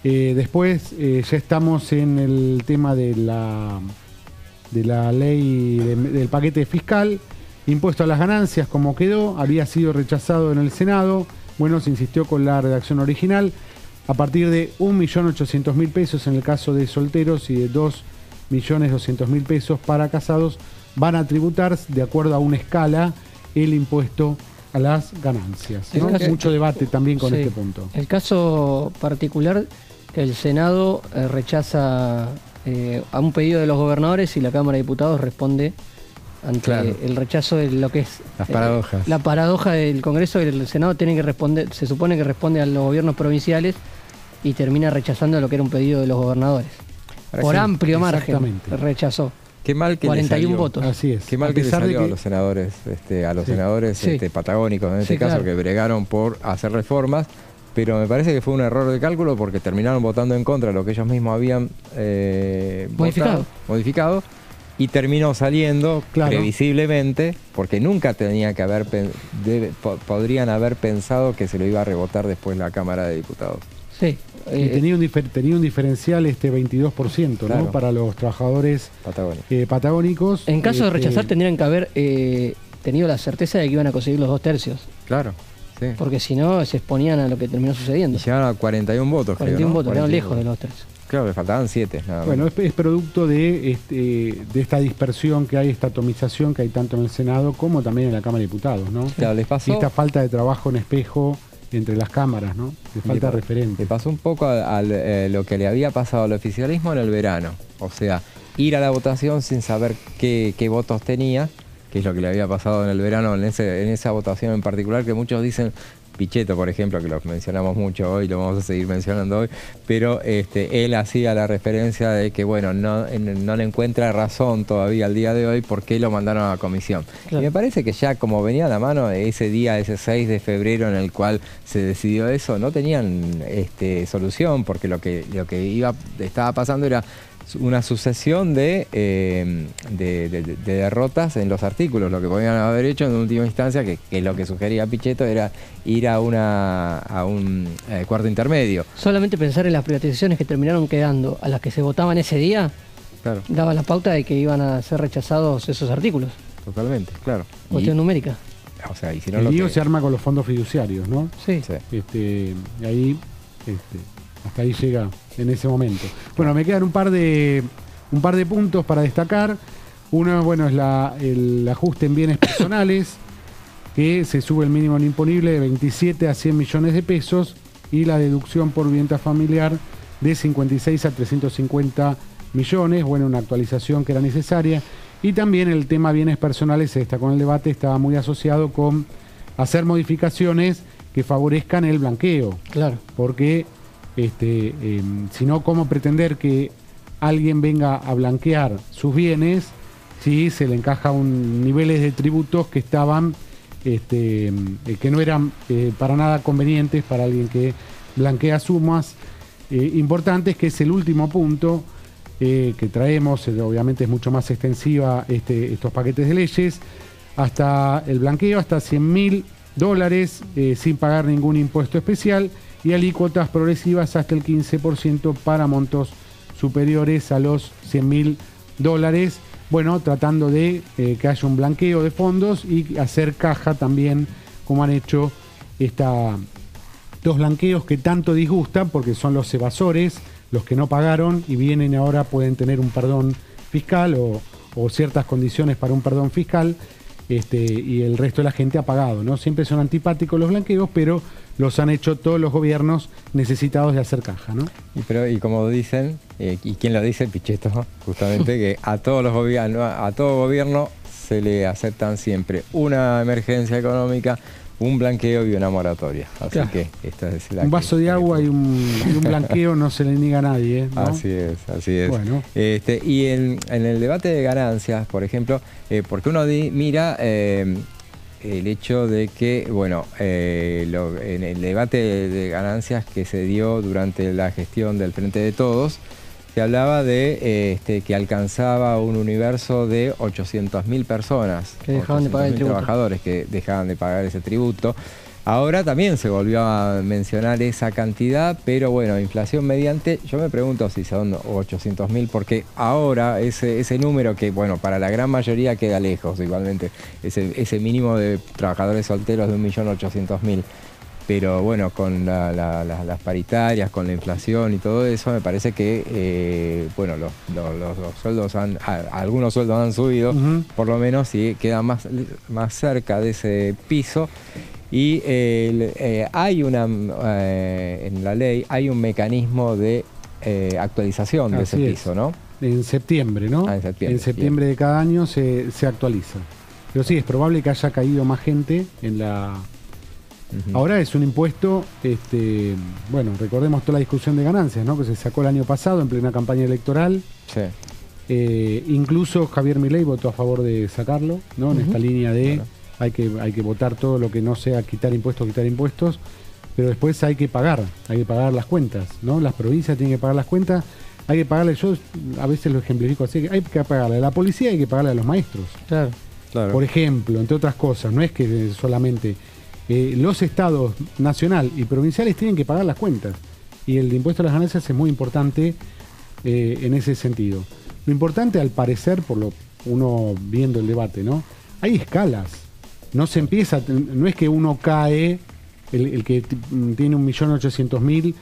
S3: Después ya estamos en el tema de la ley del paquete fiscal, impuesto a las ganancias, como quedó, había sido rechazado en el Senado. Bueno, se insistió con la redacción original. A partir de 1.800.000 pesos en el caso de solteros y de 2 1.200.000 pesos para casados, van a tributar de acuerdo a una escala el impuesto a las ganancias, ¿no? Mucho debate también con este punto.
S2: El caso particular que el Senado rechaza a un pedido de los gobernadores y la Cámara de Diputados responde ante el rechazo de lo que es
S1: las paradojas.
S2: La paradoja del Congreso y el Senado tienen que responder, se supone que responde a los gobiernos provinciales y termina rechazando lo que era un pedido de los gobernadores. Por amplio margen rechazó.
S1: Qué mal que
S2: 41 votos.
S3: Así es.
S1: Qué mal que le salió a los senadores, senadores patagónicos en este caso, que bregaron por hacer reformas, pero me parece que fue un error de cálculo porque terminaron votando en contra de lo que ellos mismos habían modificado y terminó saliendo previsiblemente, porque nunca tenía que haber podrían haber pensado que se lo iba a rebotar después la Cámara de Diputados.
S2: Sí.
S3: Y tenía un diferencial 22%, ¿no? Para los trabajadores patagónicos.
S2: En caso de rechazar tendrían que haber tenido la certeza de que iban a conseguir los 2/3.
S1: Claro, sí.
S2: Porque si no se exponían a lo que terminó sucediendo.
S1: Y llegaron a 41 votos,
S2: 41 votos, quedaron lejos de los 2/3.
S1: Claro, le faltaban 7. Nada más.
S3: Bueno, es producto de esta dispersión que hay, esta atomización que hay tanto en el Senado como también en la Cámara de Diputados, ¿no?
S1: Claro, les pasó.
S3: Y esta falta de trabajo en espejo entre las cámaras, ¿no? Le falta referente.
S1: Le pasó un poco a lo que le había pasado al oficialismo en el verano. O sea, ir a la votación sin saber qué votos tenía, que es lo que le había pasado en el verano en esa votación en particular, que muchos dicen, Pichetto, por ejemplo, que lo mencionamos mucho hoy, lo vamos a seguir mencionando hoy, pero él hacía la referencia de que, bueno, no le encuentra razón todavía al día de hoy por qué lo mandaron a la comisión. Claro. Y me parece que ya como venía a la mano ese día, ese 6 de febrero en el cual se decidió eso, no tenían solución, porque lo que estaba pasando era una sucesión de derrotas en los artículos. Lo que podían haber hecho en última instancia, que lo que sugería Pichetto, era ir a un cuarto intermedio.
S2: Solamente pensar en las privatizaciones que terminaron quedando, a las que se votaban ese día, daba la pauta de que iban a ser rechazados esos artículos.
S1: Totalmente, claro.
S2: Cuestión numérica.
S1: O sea, hicieron
S3: el lío se arma con los fondos fiduciarios, ¿no?
S2: Sí.
S3: Y ahí hasta ahí llega en ese momento. Bueno, me quedan un par de puntos para destacar. Uno, bueno, es el ajuste en bienes personales, que se sube el mínimo no imponible de 27 a 100 millones de pesos y la deducción por vivienda familiar de 56 a 350 millones. Bueno, una actualización que era necesaria. Y también el tema bienes personales, se destacó en el debate, estaba muy asociado con hacer modificaciones que favorezcan el blanqueo. Claro. Porque si no, ¿cómo pretender que alguien venga a blanquear sus bienes si se le encaja niveles de tributos que estaban que no eran para nada convenientes para alguien que blanquea sumas importantes, que es el último punto que traemos? Obviamente es mucho más extensiva estos paquetes de leyes, hasta el blanqueo hasta $100.000 sin pagar ningún impuesto especial, y alícuotas progresivas hasta el 15% para montos superiores a los $100.000. Bueno, tratando de que haya un blanqueo de fondos y hacer caja también, como han hecho dos blanqueos que tanto disgustan, porque son los evasores, los que no pagaron y vienen ahora, pueden tener un perdón fiscal o ciertas condiciones para un perdón fiscal, y el resto de la gente ha pagado, ¿no? Siempre son antipáticos los blanqueos, pero los han hecho todos los gobiernos necesitados de hacer caja, ¿no?
S1: Y como dicen, y quién lo dice, Pichetto, justamente, que a todos los gobiernos, a todo gobierno se le aceptan siempre una emergencia económica, un blanqueo y una moratoria. Así que esta es la
S3: un vaso de agua y un blanqueo no se le niega a nadie, ¿no?
S1: Así es.
S3: Bueno.
S1: Y en el debate de ganancias, por ejemplo, porque uno mira el hecho de que, bueno, en el debate de ganancias que se dio durante la gestión del Frente de Todos, se hablaba de que alcanzaba un universo de 800.000 personas.
S2: Que dejaban de pagar el tributo.
S1: Trabajadores que dejaban de pagar ese tributo. Ahora también se volvió a mencionar esa cantidad, pero bueno, inflación mediante, yo me pregunto si son 800.000, porque ahora ese número que, bueno, para la gran mayoría queda lejos igualmente, ese mínimo de trabajadores solteros de 1.800.000. pero bueno, con las paritarias, con la inflación y todo eso, me parece que bueno, los sueldos algunos sueldos han subido, por lo menos, y quedan más cerca de ese piso. Y hay en la ley hay un mecanismo de actualización de ese piso, ¿no?
S3: En septiembre, ¿no?
S1: En septiembre.
S3: En septiembre de cada año se actualiza. Pero sí, es probable que haya caído más gente en la... Ahora es un impuesto, bueno, recordemos toda la discusión de ganancias, ¿no? Que se sacó el año pasado en plena campaña electoral.
S1: Sí.
S3: Incluso Javier Milei votó a favor de sacarlo, ¿no? En esta línea de hay que votar todo lo que no sea quitar impuestos, pero después hay que pagar las cuentas, ¿no? Las provincias tienen que pagar las cuentas, hay que pagarle, yo a veces lo ejemplifico así, hay que pagarle a la policía, hay que pagarle a los maestros.
S2: Claro.
S3: Por ejemplo, entre otras cosas, no es que solamente los estados nacional y provinciales tienen que pagar las cuentas, y el impuesto a las ganancias es muy importante en ese sentido. Lo importante, al parecer, uno viendo el debate, ¿no? Hay escalas. No se empieza, no es que uno cae, el que tiene 1.800.000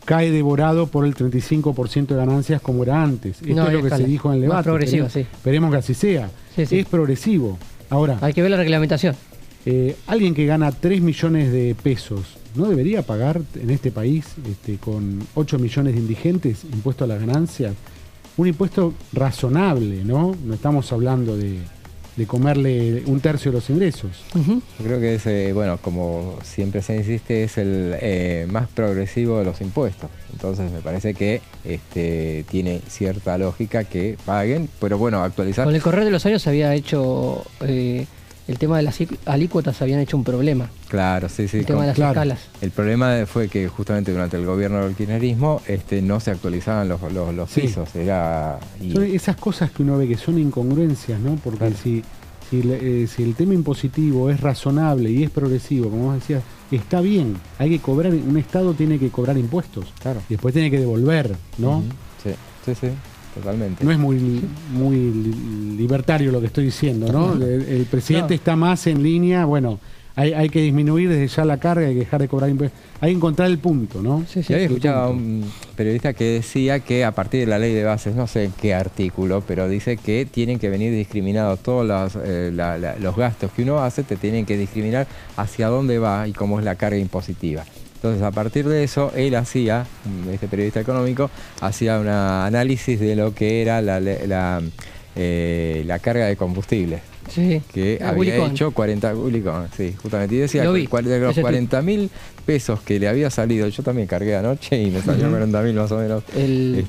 S3: cae devorado por el 35% de ganancias como era antes. Esto es lo que se dijo en el debate.
S2: Más progresivo, sí.
S3: Esperemos que así sea. Sí. Es progresivo. Ahora,
S2: hay que ver la reglamentación.
S3: Alguien que gana 3 millones de pesos, ¿no debería pagar en este país, con 8 millones de indigentes, impuesto a las ganancias? Un impuesto razonable, ¿no? No estamos hablando de comerle un tercio de los ingresos.
S1: Yo creo que es, bueno, como siempre se insiste, es el más progresivo de los impuestos. Entonces me parece que tiene cierta lógica que paguen, pero bueno, actualizar...
S2: Con el correr de los años se había hecho... el tema de las alícuotas habían hecho un problema.
S1: Claro, sí.
S2: El tema de las escalas.
S1: El problema fue que justamente durante el gobierno del kirchnerismo no se actualizaban los pisos.
S3: Son esas cosas que uno ve que son incongruencias, ¿no? Porque claro, si el tema impositivo es razonable y es progresivo, como vos decías, está bien. Hay que cobrar, un Estado tiene que cobrar impuestos.
S1: Claro.
S3: Y después tiene que devolver, ¿no?
S1: Sí. Totalmente.
S3: No es muy libertario lo que estoy diciendo, ¿no? El presidente está más en línea, bueno, hay que disminuir desde ya la carga, hay que dejar de cobrar impuestos, hay que encontrar el punto, ¿no?
S1: Sí. Yo había escuchado a un periodista que decía que a partir de la ley de bases, no sé en qué artículo, pero dice que tienen que venir discriminados todos los gastos que uno hace, te tienen que discriminar hacia dónde va y cómo es la carga impositiva. Entonces, a partir de eso, él este periodista económico, hacía un análisis de lo que era la carga de combustible.
S2: Sí.
S1: Que había hecho 40 sí, justamente. Y decía que de los 40.000 pesos que le había salido, yo también cargué anoche y me salió 40.000 más o menos.
S2: De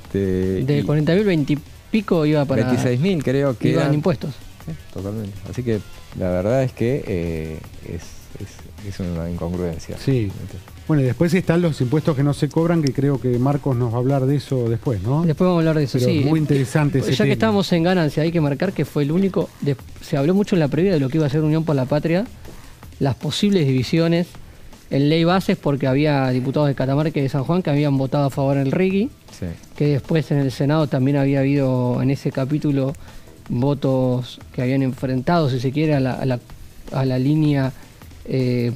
S2: 40.000, 20 y pico iba para...
S1: 26.000 creo que
S2: iban impuestos.
S1: Sí, totalmente. Así que la verdad es que es una incongruencia.
S3: Sí. Bueno, y después están los impuestos que no se cobran, que creo que Marcos nos va a hablar de eso después, ¿no?
S2: Después vamos a hablar de eso,
S3: pero
S2: sí.
S3: Muy interesante ese
S2: Ya
S3: tema.
S2: que estábamos en ganancia, hay que marcar que fue el único... se habló mucho en la previa de lo que iba a ser Unión por la Patria, las posibles divisiones en ley bases, porque había diputados de Catamarca y de San Juan que habían votado a favor del RIGI, que después en el Senado también había habido en ese capítulo votos que habían enfrentado, si se quiere, a la línea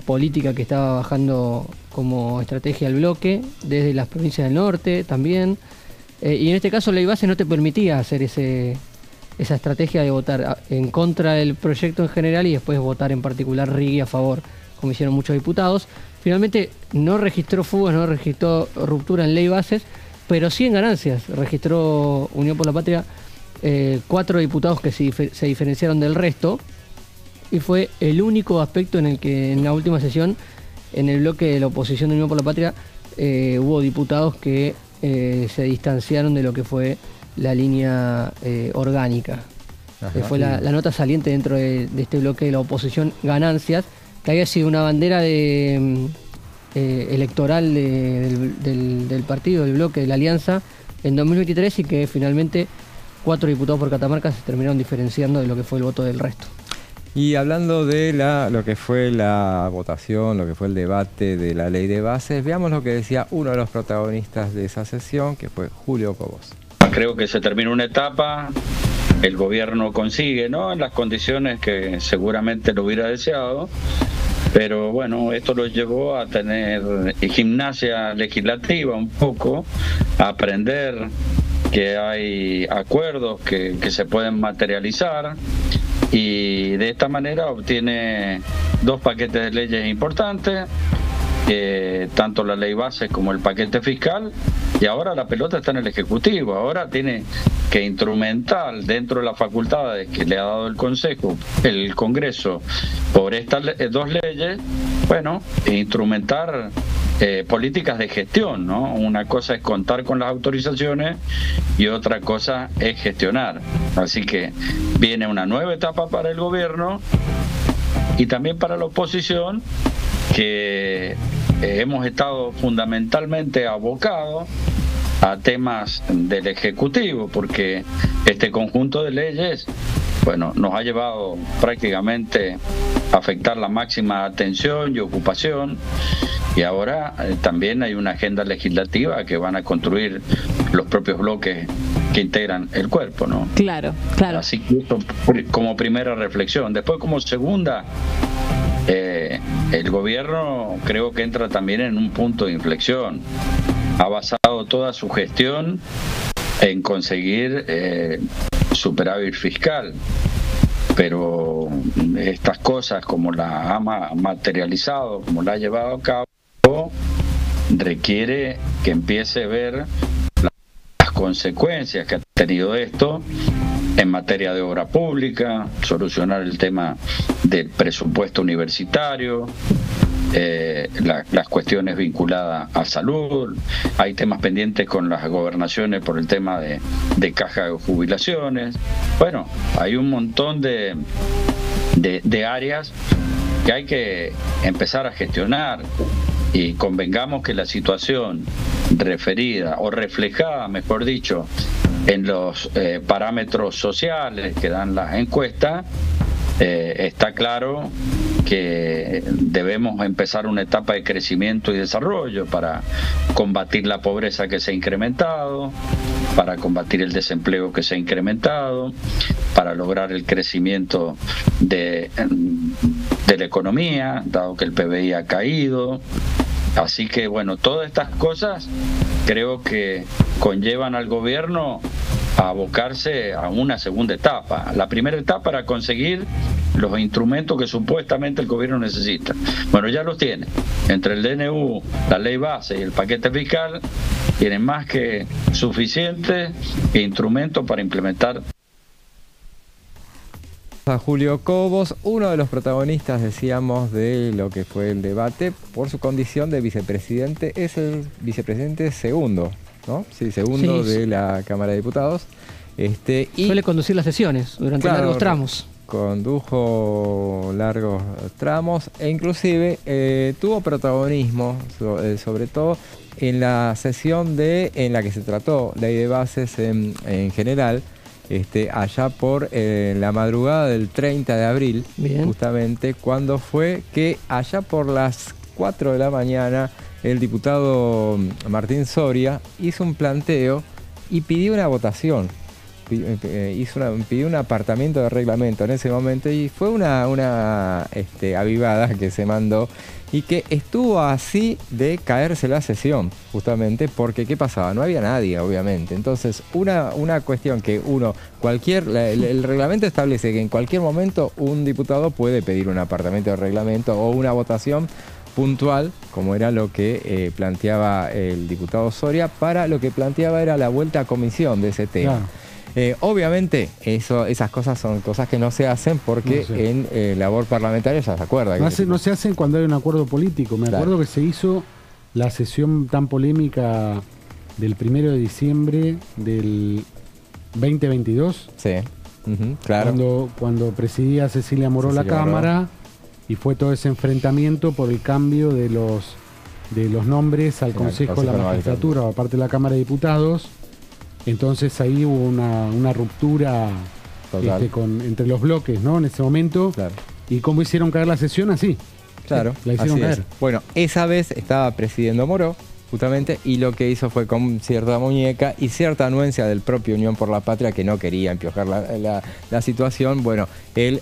S2: política que estaba bajando como estrategia al bloque, desde las provincias del norte también, y en este caso la ley base no te permitía hacer esa estrategia de votar en contra del proyecto en general y después votar en particular RIGI a favor, como hicieron muchos diputados. Finalmente no registró fugas, no registró ruptura en ley bases, pero sí en ganancias. Registró Unión por la Patria 4 diputados que se diferenciaron del resto, y fue el único aspecto en el que en la última sesión, en el bloque de la oposición de Unión por la Patria, hubo diputados que se distanciaron de lo que fue la línea orgánica. Fue la nota saliente dentro de este bloque de la oposición, ganancias, que había sido una bandera electoral del partido, del bloque, de la alianza, en 2023, y que finalmente 4 diputados por Catamarca se terminaron diferenciando de lo que fue el voto del resto.
S1: Y hablando de lo que fue la votación, lo que fue el debate de la ley de bases, veamos lo que decía uno de los protagonistas de esa sesión, que fue Julio Cobos.
S8: Creo que se termina una etapa, el gobierno consigue, ¿no?, en las condiciones que seguramente lo hubiera deseado, Pero bueno, esto lo llevó a tener gimnasia legislativa un poco, a aprender que hay acuerdos que se pueden materializar, y de esta manera obtiene 2 paquetes de leyes importantes, tanto la ley base como el paquete fiscal, y ahora la pelota está en el Ejecutivo. Ahora tiene que instrumentar dentro de las facultades que le ha dado el Congreso por estas 2 leyes, bueno, instrumentar políticas de gestión, ¿no? Una cosa es contar con las autorizaciones y otra cosa es gestionar. Así que viene una nueva etapa para el gobierno y también para la oposición, que hemos estado fundamentalmente abocados a temas del Ejecutivo, porque este conjunto de leyes, bueno, nos ha llevado prácticamente a afectar la máxima atención y ocupación, y ahora también hay una agenda legislativa que van a construir los propios bloques que integran el cuerpo, ¿no?
S9: Claro, claro.
S8: Así que esto como primera reflexión. Después, como segunda, el gobierno creo que entra también en un punto de inflexión. Ha basado toda su gestión en conseguir superávit fiscal, pero estas cosas, como la ha materializado, como la ha llevado a cabo, requiere que empiece a ver las consecuencias que ha tenido esto en materia de obra pública, solucionar el tema del presupuesto universitario, las cuestiones vinculadas a salud. Hay temas pendientes con las gobernaciones por el tema de caja de jubilaciones. Bueno, hay un montón de áreas que hay que empezar a gestionar, y convengamos que la situación referida o reflejada, mejor dicho, en los parámetros sociales que dan las encuestas, está claro que debemos empezar una etapa de crecimiento y desarrollo para combatir la pobreza que se ha incrementado, para combatir el desempleo que se ha incrementado, para lograr el crecimiento de la economía, dado que el PBI ha caído. Así que bueno, todas estas cosas creo que conllevan al gobierno a abocarse a una segunda etapa. La primera etapa era conseguir los instrumentos que supuestamente el gobierno necesita. Bueno, ya los tiene. Entre el DNU, la ley base y el paquete fiscal, tienen más que suficientes instrumentos para implementar.
S1: A Julio Cobos, uno de los protagonistas, decíamos, de lo que fue el debate, por su condición de vicepresidente, es el vicepresidente segundo, ¿no? Sí, segundo de la Cámara de Diputados. Y
S2: suele conducir las sesiones durante largos tramos.
S1: Condujo largos tramos e inclusive tuvo protagonismo, sobre todo en la sesión en la que se trató ley de bases en general, allá por la madrugada del 30 de abril, justamente cuando fue que allá por las 4 de la mañana el diputado Martín Soria hizo un planteo y pidió una votación. Pidió un apartamiento de reglamento en ese momento, y fue una avivada que se mandó y que estuvo así de caerse la sesión, justamente porque ¿qué pasaba? No había nadie, obviamente. Entonces, una cuestión que el reglamento establece que en cualquier momento un diputado puede pedir un apartamiento de reglamento o una votación puntual, como era lo que planteaba el diputado Soria. Para lo que planteaba era la vuelta a comisión de ese tema. Claro. Obviamente esas cosas son cosas que no se hacen porque en labor parlamentaria ya se acuerda.
S3: No se hacen cuando hay un acuerdo político. Me acuerdo que se hizo la sesión tan polémica del 1 de diciembre del 2022.
S1: Sí, claro.
S3: Cuando presidía Cecilia Moró la Cámara, y fue todo ese enfrentamiento por el cambio de los nombres al Consejo de la Magistratura o aparte de la Cámara de Diputados. Entonces ahí hubo una ruptura entre los bloques, ¿no? En ese momento. Claro. ¿Y cómo hicieron caer la sesión? Así.
S1: Claro.
S3: La hicieron caer.
S1: Bueno, esa vez estaba presidiendo Moró, justamente, y lo que hizo fue con cierta muñeca y cierta anuencia del propio Unión por la Patria, que no quería empiojar la situación. Bueno, él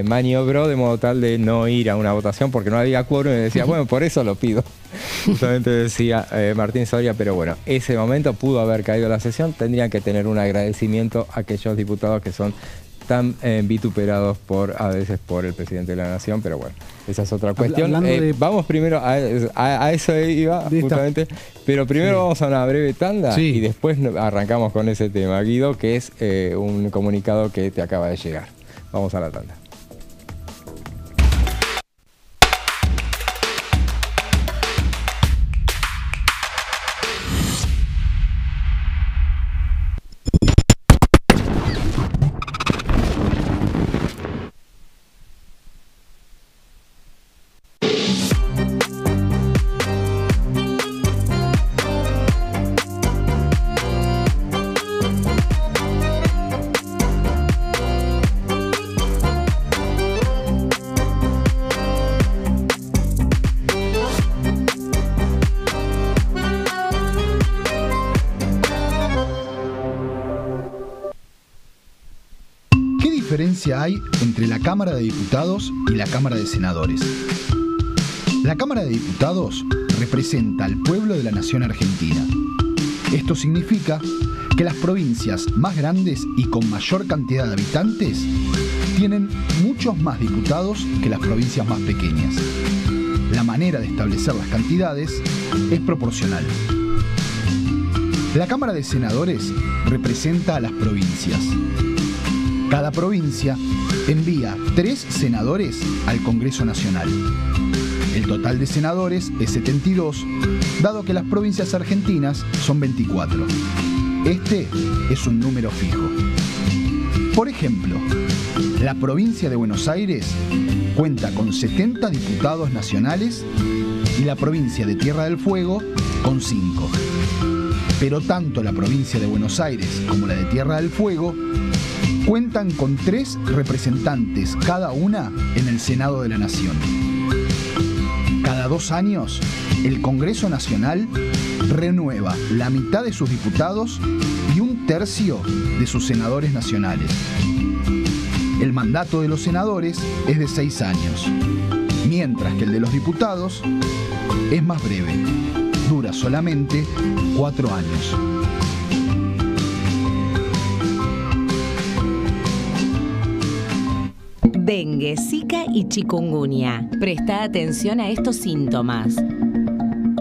S1: maniobró de modo tal de no ir a una votación porque no había quórum, y decía, bueno, por eso lo pido. Justamente decía Martín Soria, pero bueno, ese momento pudo haber caído la sesión. Tendrían que tener un agradecimiento a aquellos diputados que son tan vituperados a veces por el presidente de la Nación, pero bueno, esa es otra cuestión. Vamos primero a eso iba justamente, pero primero vamos a una breve tanda y después arrancamos con ese tema, Guido, que es un comunicado que te acaba de llegar. Vamos a la tanda.
S9: ¿Qué diferencia hay entre la Cámara de Diputados y la Cámara de Senadores? La Cámara de Diputados representa al pueblo de la nación argentina. Esto significa que las provincias más grandes y con mayor cantidad de habitantes tienen muchos más diputados que las provincias más pequeñas. La manera de establecer las cantidades es proporcional. La Cámara de Senadores representa a las provincias. Cada provincia envía 3 senadores al Congreso Nacional. El total de senadores es 72, dado que las provincias argentinas son 24. Este es un número fijo. Por ejemplo, la provincia de Buenos Aires cuenta con 70 diputados nacionales y la provincia de Tierra del Fuego con 5. Pero tanto la provincia de Buenos Aires como la de Tierra del Fuego cuentan con 3 representantes cada una en el Senado de la Nación. Cada 2 años, el Congreso Nacional renueva la mitad de sus diputados y 1/3 de sus senadores nacionales. El mandato de los senadores es de 6 años, mientras que el de los diputados es más breve, dura solamente 4 años.
S5: Dengue, Zika y chikungunya. Presta atención a estos síntomas.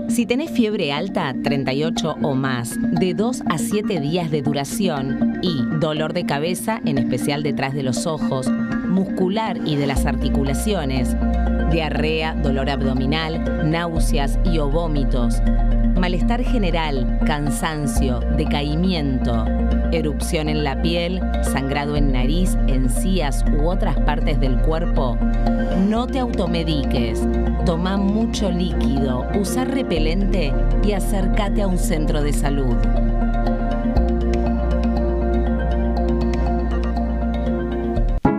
S5: Si tenés fiebre alta, 38 o más, de 2 a 7 días de duración y dolor de cabeza, en especial detrás de los ojos, muscular y de las articulaciones, diarrea, dolor abdominal, náuseas y o vómitos, malestar general, cansancio, decaimiento, erupción en la piel, sangrado en nariz, encías u otras partes del cuerpo, no te automediques, toma mucho líquido, usa repelente y acércate a un centro de salud.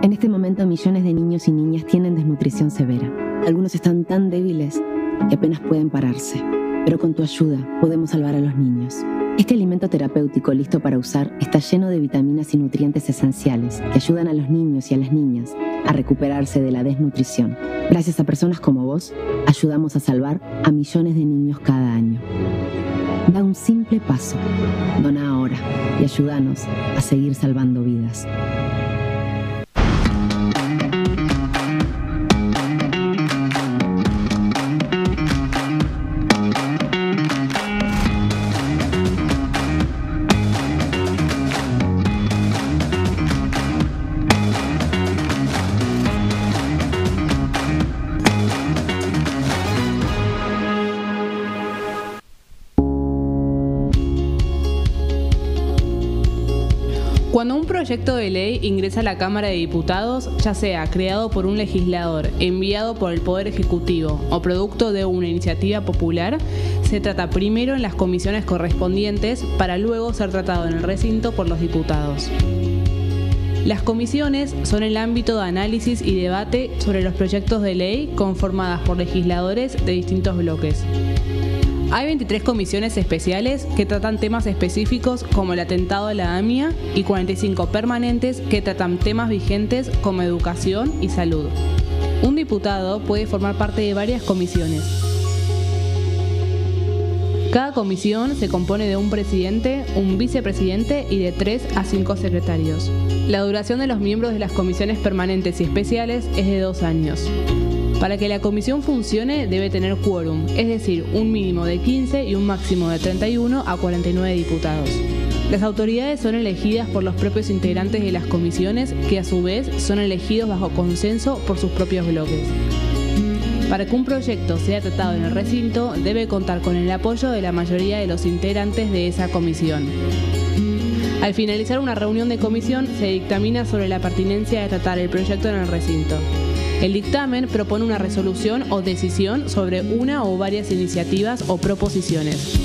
S7: En este momento, millones de niños y niñas tienen desnutrición severa. Algunos están tan débiles que apenas pueden pararse. Pero con tu ayuda podemos salvar a los niños. Este alimento terapéutico listo para usar está lleno de vitaminas y nutrientes esenciales que ayudan a los niños y a las niñas a recuperarse de la desnutrición. Gracias a personas como vos, ayudamos a salvar a millones de niños cada año. Da un simple paso. Dona ahora y ayúdanos a seguir salvando vidas.
S6: Cuando un proyecto de ley ingresa a la Cámara de Diputados, ya sea creado por un legislador, enviado por el Poder Ejecutivo o producto de una iniciativa popular, se trata primero en las comisiones correspondientes para luego ser tratado en el recinto por los diputados. Las comisiones son el ámbito de análisis y debate sobre los proyectos de ley conformadas por legisladores de distintos bloques. Hay 23 comisiones especiales que tratan temas específicos como el atentado a la AMIA y 45 permanentes que tratan temas vigentes como educación y salud. Un diputado puede formar parte de varias comisiones. Cada comisión se compone de un presidente, un vicepresidente y de 3 a 5 secretarios. La duración de los miembros de las comisiones permanentes y especiales es de 2 años. Para que la comisión funcione debe tener quórum, es decir, un mínimo de 15 y un máximo de 31 a 49 diputados. Las autoridades son elegidas por los propios integrantes de las comisiones, que a su vez son elegidos bajo consenso por sus propios bloques. Para que un proyecto sea tratado en el recinto, debe contar con el apoyo de la mayoría de los integrantes de esa comisión. Al finalizar una reunión de comisión, se dictamina sobre la pertinencia de tratar el proyecto en el recinto. El dictamen propone una resolución o decisión sobre una o varias iniciativas o proposiciones.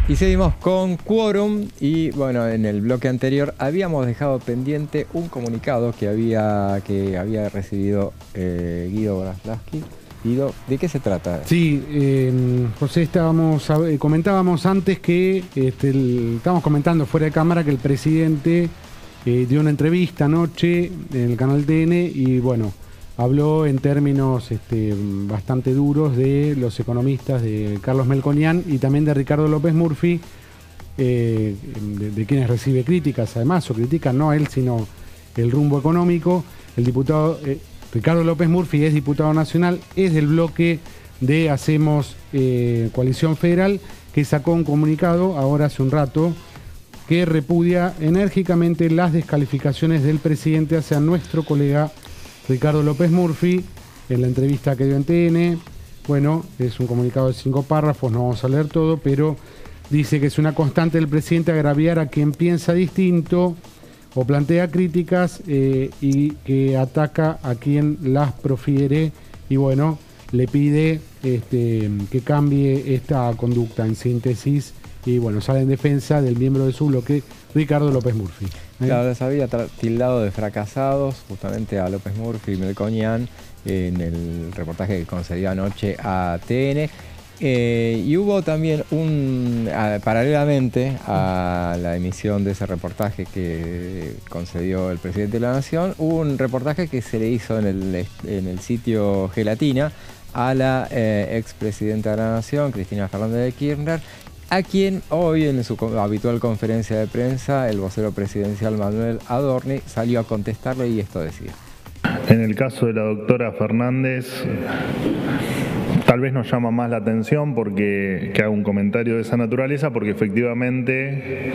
S1: Y seguimos con quórum y bueno, en el bloque anterior habíamos dejado pendiente un comunicado que había recibido Guido Braslavsky. Guido, ¿de qué se trata?
S3: Sí, José, comentábamos antes que estábamos comentando fuera de cámara que el presidente dio una entrevista anoche en el canal TN y bueno, habló en términos bastante duros de los economistas de Carlos Melconian y también de Ricardo López Murphy, de quienes recibe críticas, además, o critican no a él, sino el rumbo económico. El diputado Ricardo López Murphy es diputado nacional, es del bloque de Hacemos Coalición Federal, que sacó un comunicado ahora hace un rato que repudia enérgicamente las descalificaciones del presidente hacia nuestro colega Ricardo López Murphy en la entrevista que dio en TN. Bueno, es un comunicado de 5 párrafos, no vamos a leer todo, pero dice que es una constante del presidente agraviar a quien piensa distinto o plantea críticas y que ataca a quien las profiere y bueno, le pide que cambie esta conducta en síntesis y bueno, sale en defensa del miembro de su bloque, Ricardo López Murphy.
S1: Claro, les había tildado de fracasados justamente a López Murphy y Melconian en el reportaje que concedió anoche a TN. Y hubo también paralelamente a la emisión de ese reportaje que concedió el presidente de la Nación, hubo un reportaje que se le hizo en el sitio Gelatina a la expresidenta de la Nación, Cristina Fernández de Kirchner, a quien hoy en su habitual conferencia de prensa el vocero presidencial Manuel Adorni salió a contestarle y esto decía.
S10: En el caso de la doctora Fernández, tal vez nos llama más la atención que haga un comentario de esa naturaleza, porque efectivamente,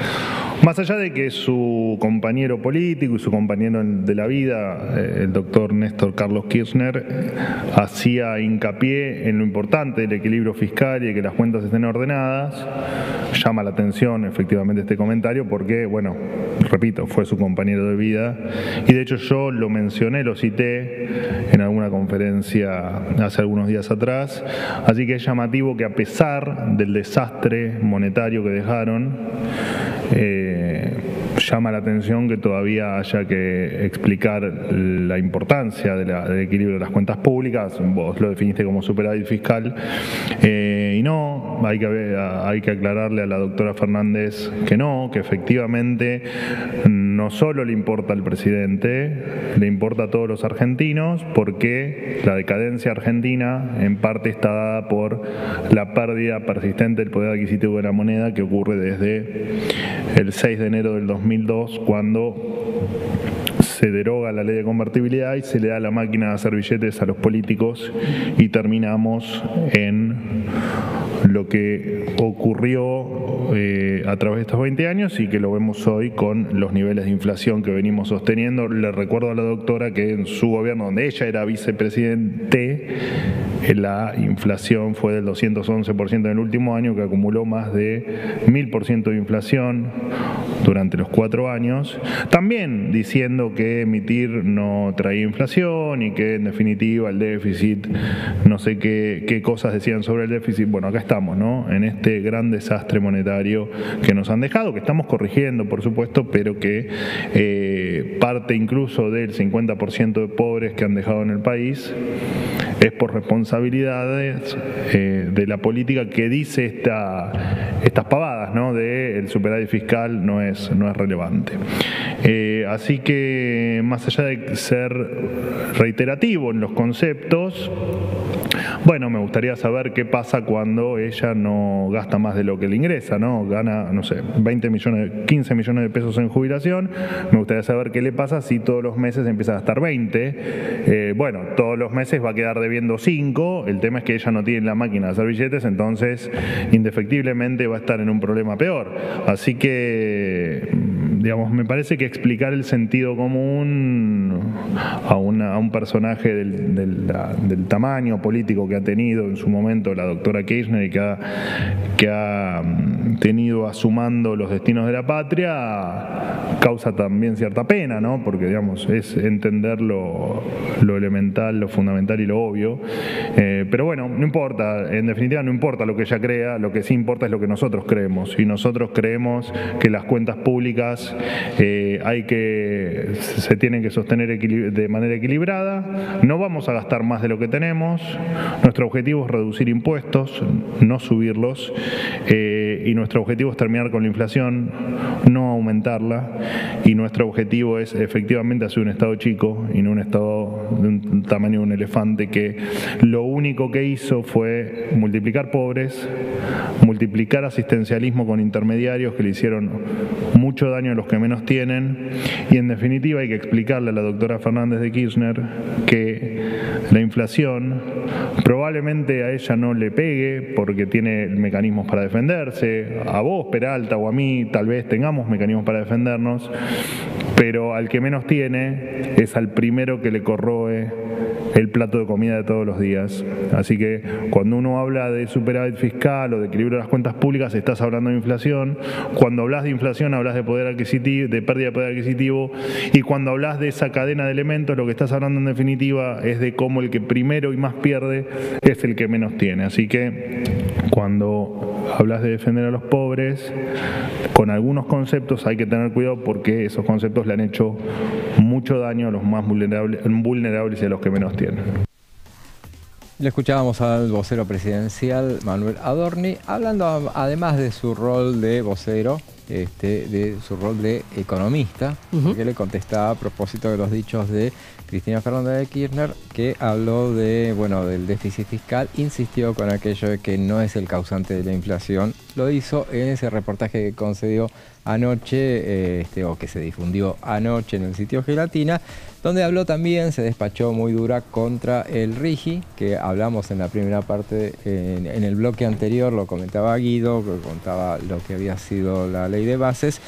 S10: más allá de que su compañero político y su compañero de la vida, el doctor Néstor Carlos Kirchner, hacía hincapié en lo importante del equilibrio fiscal y de que las cuentas estén ordenadas, llama la atención efectivamente este comentario porque, bueno, repito, fue su compañero de vida y de hecho yo lo mencioné, lo cité en alguna conferencia hace algunos días atrás, así que es llamativo que a pesar del desastre monetario que dejaron, llama la atención que todavía haya que explicar la importancia del equilibrio de las cuentas públicas. Vos lo definiste como superávit fiscal y no, hay que aclararle a la doctora Fernández que efectivamente no solo le importa al presidente, le importa a todos los argentinos, porque la decadencia argentina en parte está dada por la pérdida persistente del poder adquisitivo de la moneda que ocurre desde el 6 de enero del 2002, cuando se deroga la ley de convertibilidad y se le da la máquina de hacer billetes a los políticos y terminamos en lo que ocurrió a través de estos 20 años y que lo vemos hoy con los niveles de inflación que venimos sosteniendo. Le recuerdo a la doctora que en su gobierno, donde ella era vicepresidente, la inflación fue del 211% en el último año, que acumuló más de 1000% de inflación durante los 4 años. También diciendo que emitir no traía inflación y que en definitiva el déficit, no sé qué cosas decían sobre el déficit. Bueno, acá estamos, ¿no? En este gran desastre monetario que nos han dejado, que estamos corrigiendo, por supuesto, pero que parte incluso del 50% de pobres que han dejado en el país es por responsabilidades de la política que dice estas pavadas, ¿no? De el superávit fiscal no es relevante. Así que más allá de ser reiterativo en los conceptos, bueno, me gustaría saber qué pasa cuando ella no gasta más de lo que le ingresa, ¿no? Gana, no sé, 15 millones de pesos en jubilación. Me gustaría saber qué le pasa si todos los meses empieza a gastar 20. Bueno, todos los meses va a quedar debiendo 5. El tema es que ella no tiene la máquina de hacer billetes, entonces indefectiblemente va a estar en un problema peor. Así que, digamos, me parece que explicar el sentido común a un personaje del tamaño político que ha tenido en su momento la doctora Kirchner y que ha tenido asumando los destinos de la patria, causa también cierta pena, ¿no? Porque, digamos, es entender lo elemental, lo fundamental y lo obvio. Pero bueno, no importa, en definitiva no importa lo que ella crea, lo que sí importa es lo que nosotros creemos. Y nosotros creemos que las cuentas públicas se tienen que sostener de manera equilibrada. No vamos a gastar más de lo que tenemos. Nuestro objetivo es reducir impuestos, no subirlos. Y nuestro objetivo es terminar con la inflación, no aumentarla. Y nuestro objetivo es efectivamente hacer un Estado chico y no un Estado de un tamaño de un elefante que lo único que hizo fue multiplicar pobres, multiplicar asistencialismo con intermediarios que le hicieron mucho daño a los que menos tienen. Y en definitiva hay que explicarle a la doctora Fernández de Kirchner que la inflación probablemente a ella no le pegue porque tiene mecanismos para defenderse. A vos, Peralta, o a mí tal vez tengamos mecanismos para defendernos, pero al que menos tiene es al primero que le corroe el plato de comida de todos los días. Así que cuando uno habla de superávit fiscal o de equilibrio de las cuentas públicas, estás hablando de inflación. Cuando hablas de inflación, hablas de poder adquisitivo, de pérdida de poder adquisitivo, y cuando hablas de esa cadena de elementos, lo que estás hablando en definitiva es de cómo el que primero y más pierde es el que menos tiene. Así que cuando hablas de defender a los pobres, con algunos conceptos hay que tener cuidado porque esos conceptos le han hecho mucho daño a los más vulnerables y a los que menos tienen.
S1: Le escuchábamos al vocero presidencial Manuel Adorni hablando además de su rol de vocero, de su rol de economista, porque le contestaba a propósito de los dichos de Cristina Fernández de Kirchner, que habló del déficit fiscal, insistió con aquello de que no es el causante de la inflación. Lo hizo en ese reportaje que concedió anoche, o que se difundió anoche en el sitio Gelatina, donde habló también, se despachó muy dura contra el RIGI, que hablamos en la primera parte, en el bloque anterior, lo comentaba Guido, que contaba lo que había sido la ley de bases.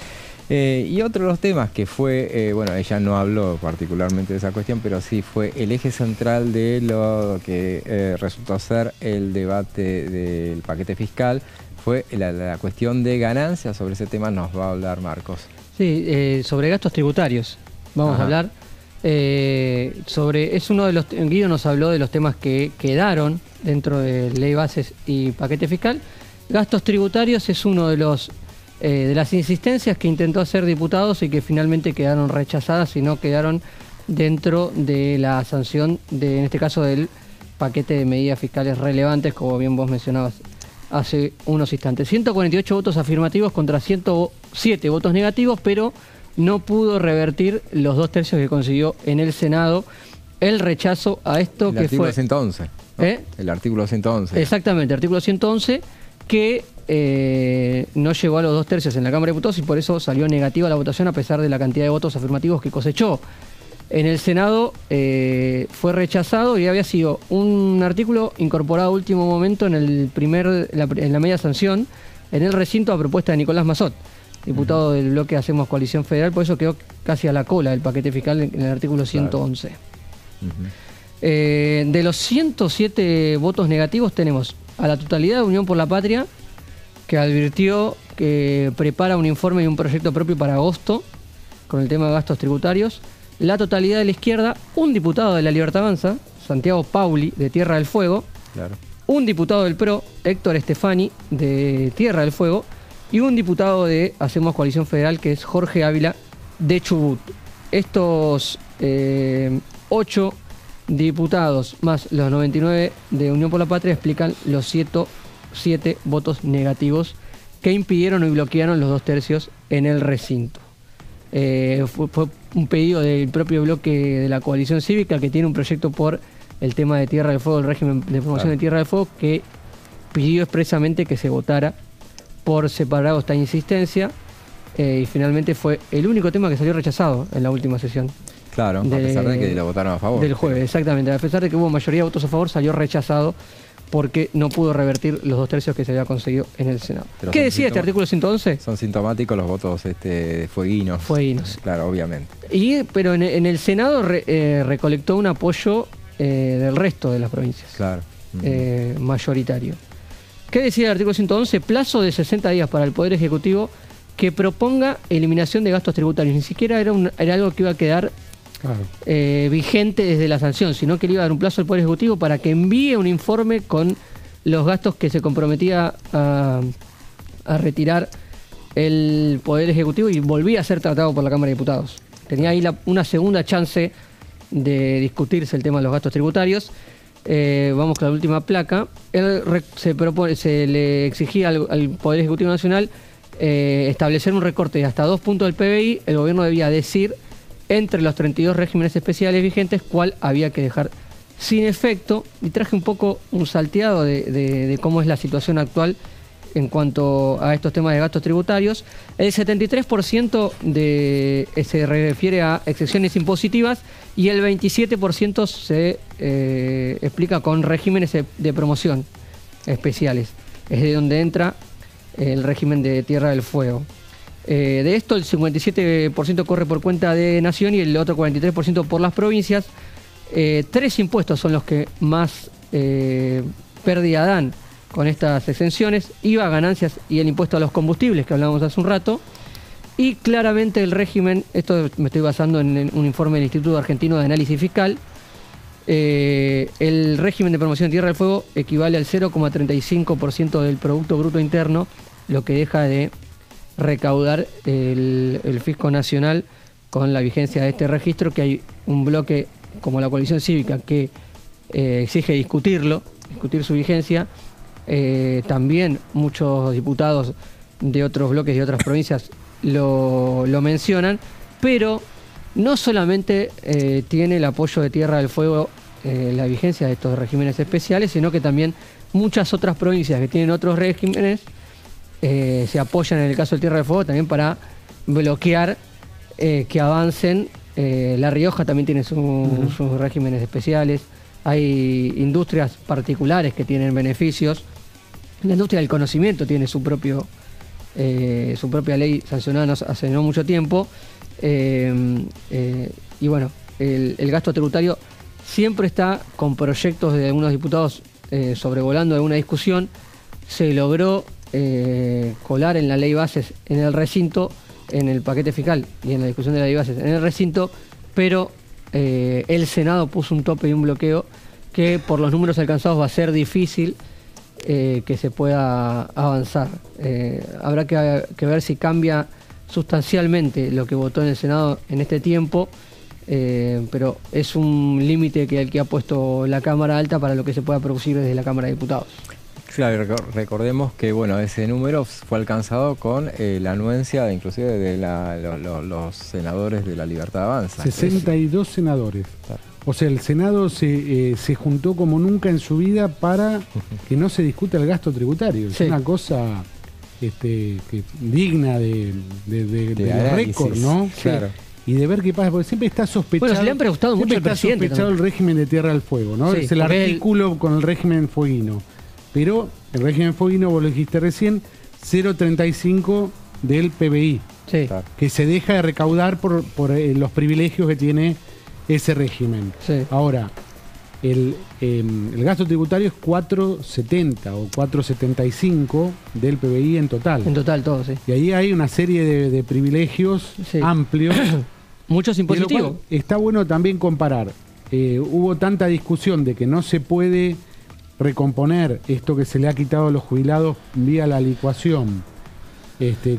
S1: Y otro de los temas que fue, ella no habló particularmente de esa cuestión, pero sí fue el eje central de lo que resultó ser el debate del paquete fiscal, fue la cuestión de ganancias. Sobre ese tema nos va a hablar Marcos.
S2: Sí, sobre gastos tributarios vamos a hablar. Es uno de los, Guido nos habló de los temas que quedaron dentro de ley bases y paquete fiscal. Gastos tributarios es uno de las insistencias que intentó hacer diputados y que finalmente quedaron rechazadas y no quedaron dentro de la sanción en este caso del paquete de medidas fiscales relevantes, como bien vos mencionabas hace unos instantes. 148 votos afirmativos contra 107 votos negativos, pero no pudo revertir los 2/3 que consiguió en el Senado el rechazo a esto, que fue...
S1: El artículo 111. ¿no? El artículo 111.
S2: Exactamente, el artículo 111, que no llegó a los 2/3 en la Cámara de Diputados y por eso salió negativa la votación a pesar de la cantidad de votos afirmativos que cosechó. En el Senado fue rechazado y había sido un artículo incorporado a último momento en la media sanción en el recinto a propuesta de Nicolás Massot, diputado del bloque Hacemos Coalición Federal, por eso quedó casi a la cola del paquete fiscal en el artículo 111. De los 107 votos negativos tenemos a la totalidad de Unión por la Patria, que advirtió que prepara un informe y un proyecto propio para agosto con el tema de gastos tributarios. La totalidad de la izquierda, un diputado de la Libertad Avanza, Santiago Pauli, de Tierra del Fuego,
S1: Claro.
S2: un diputado del PRO, Héctor Estefani, de Tierra del Fuego, y un diputado de Hacemos Coalición Federal, que es Jorge Ávila, de Chubut. Estos 8 diputados más los 99 de Unión por la Patria explican los 107 votos negativos que impidieron y bloquearon los 2/3 en el recinto. Fue un pedido del propio bloque de la coalición cívica, que tiene un proyecto por el tema de Tierra del Fuego, el régimen de promoción de Tierra del Fuego, que pidió expresamente que se votara por separado esta insistencia, y finalmente fue el único tema que salió rechazado en la última sesión.
S1: Claro, a pesar de que lo votaron a favor.
S2: Del jueves, exactamente. A pesar de que hubo mayoría de votos a favor, salió rechazado porque no pudo revertir los 2/3 que se había conseguido en el Senado.
S1: Pero
S2: ¿Qué decía este artículo 111?
S1: Son sintomáticos los votos fueguinos.
S2: Fueguinos.
S1: Claro, obviamente.
S2: Pero en el Senado recolectó un apoyo del resto de las provincias.
S1: Claro.
S2: Mayoritario. ¿Qué decía el artículo 111? Plazo de 60 días para el Poder Ejecutivo que proponga eliminación de gastos tributarios. Ni siquiera era algo que iba a quedar vigente desde la sanción, sino que le iba a dar un plazo al Poder Ejecutivo para que envíe un informe con los gastos que se comprometía a retirar el Poder Ejecutivo, y volvía a ser tratado por la Cámara de Diputados. Tenía ahí una segunda chance de discutirse el tema de los gastos tributarios. Vamos con la última placa. Se le exigía al Poder Ejecutivo Nacional establecer un recorte de hasta 2 puntos del PBI. El gobierno debía decir entre los 32 regímenes especiales vigentes cuál había que dejar sin efecto, y traje un poco un salteado de cómo es la situación actual en cuanto a estos temas de gastos tributarios. El 73% se refiere a excepciones impositivas y el 27% se explica con regímenes de promoción especiales. Es de donde entra el régimen de Tierra del Fuego. De esto, el 57% corre por cuenta de Nación y el otro 43% por las provincias. 3 impuestos son los que más pérdida dan con estas exenciones: IVA, ganancias y el impuesto a los combustibles, que hablábamos hace un rato. Y claramente el régimen, esto me estoy basando en un informe del Instituto Argentino de Análisis Fiscal, el régimen de promoción de Tierra del Fuego equivale al 0,35% del Producto Bruto Interno, lo que deja de recaudar el Fisco Nacional con la vigencia de este registro, que hay un bloque como la coalición cívica que exige discutir su vigencia. También muchos diputados de otros bloques y otras provincias lo mencionan, pero no solamente tiene el apoyo de Tierra del Fuego la vigencia de estos regímenes especiales, sino que también muchas otras provincias que tienen otros regímenes se apoyan en el caso de Tierra del Fuego también para bloquear que avancen. La Rioja también tiene sus regímenes especiales. Hay industrias particulares que tienen beneficios. La industria del conocimiento tiene su propia ley sancionada hace no mucho tiempo. Y bueno, el gasto tributario siempre está con proyectos de algunos diputados sobrevolando alguna discusión. Se logró colar en la ley bases en el recinto, en el paquete fiscal y en la discusión de la ley bases en el recinto, pero el Senado puso un tope y un bloqueo que por los números alcanzados va a ser difícil que se pueda avanzar. Habrá que ver si cambia sustancialmente lo que votó en el Senado en este tiempo, pero es un límite que ha puesto la Cámara Alta para lo que se pueda producir desde la Cámara de Diputados.
S1: Claro, recordemos que ese número fue alcanzado con la anuencia inclusive de los senadores de la Libertad Avanza.
S3: 62 senadores.
S1: Claro.
S3: O sea, el Senado se juntó como nunca en su vida para que no se discuta el gasto tributario.
S2: Sí.
S3: Es una cosa digna de récord, ¿no?
S1: Claro.
S3: Y de ver qué pasa, porque siempre está sospechado.
S2: Bueno, se le han preguntado mucho al presidente.
S3: Está sospechado el régimen de Tierra del Fuego, ¿no?
S2: Sí,
S3: es el artículo con el régimen fueguino. Pero el régimen fueguino, vos lo dijiste recién, 0,35 del PBI,
S2: Sí.
S3: que se deja de recaudar por los privilegios que tiene ese régimen.
S2: Sí.
S3: Ahora, el gasto tributario es 4,70 o 4,75 del PBI en total.
S2: En total, todo, sí.
S3: Y ahí hay una serie de privilegios amplios.
S2: Muchos impositivos.
S3: Está bueno también comparar. Hubo tanta discusión de que no se puede recomponer esto que se le ha quitado a los jubilados vía la licuación.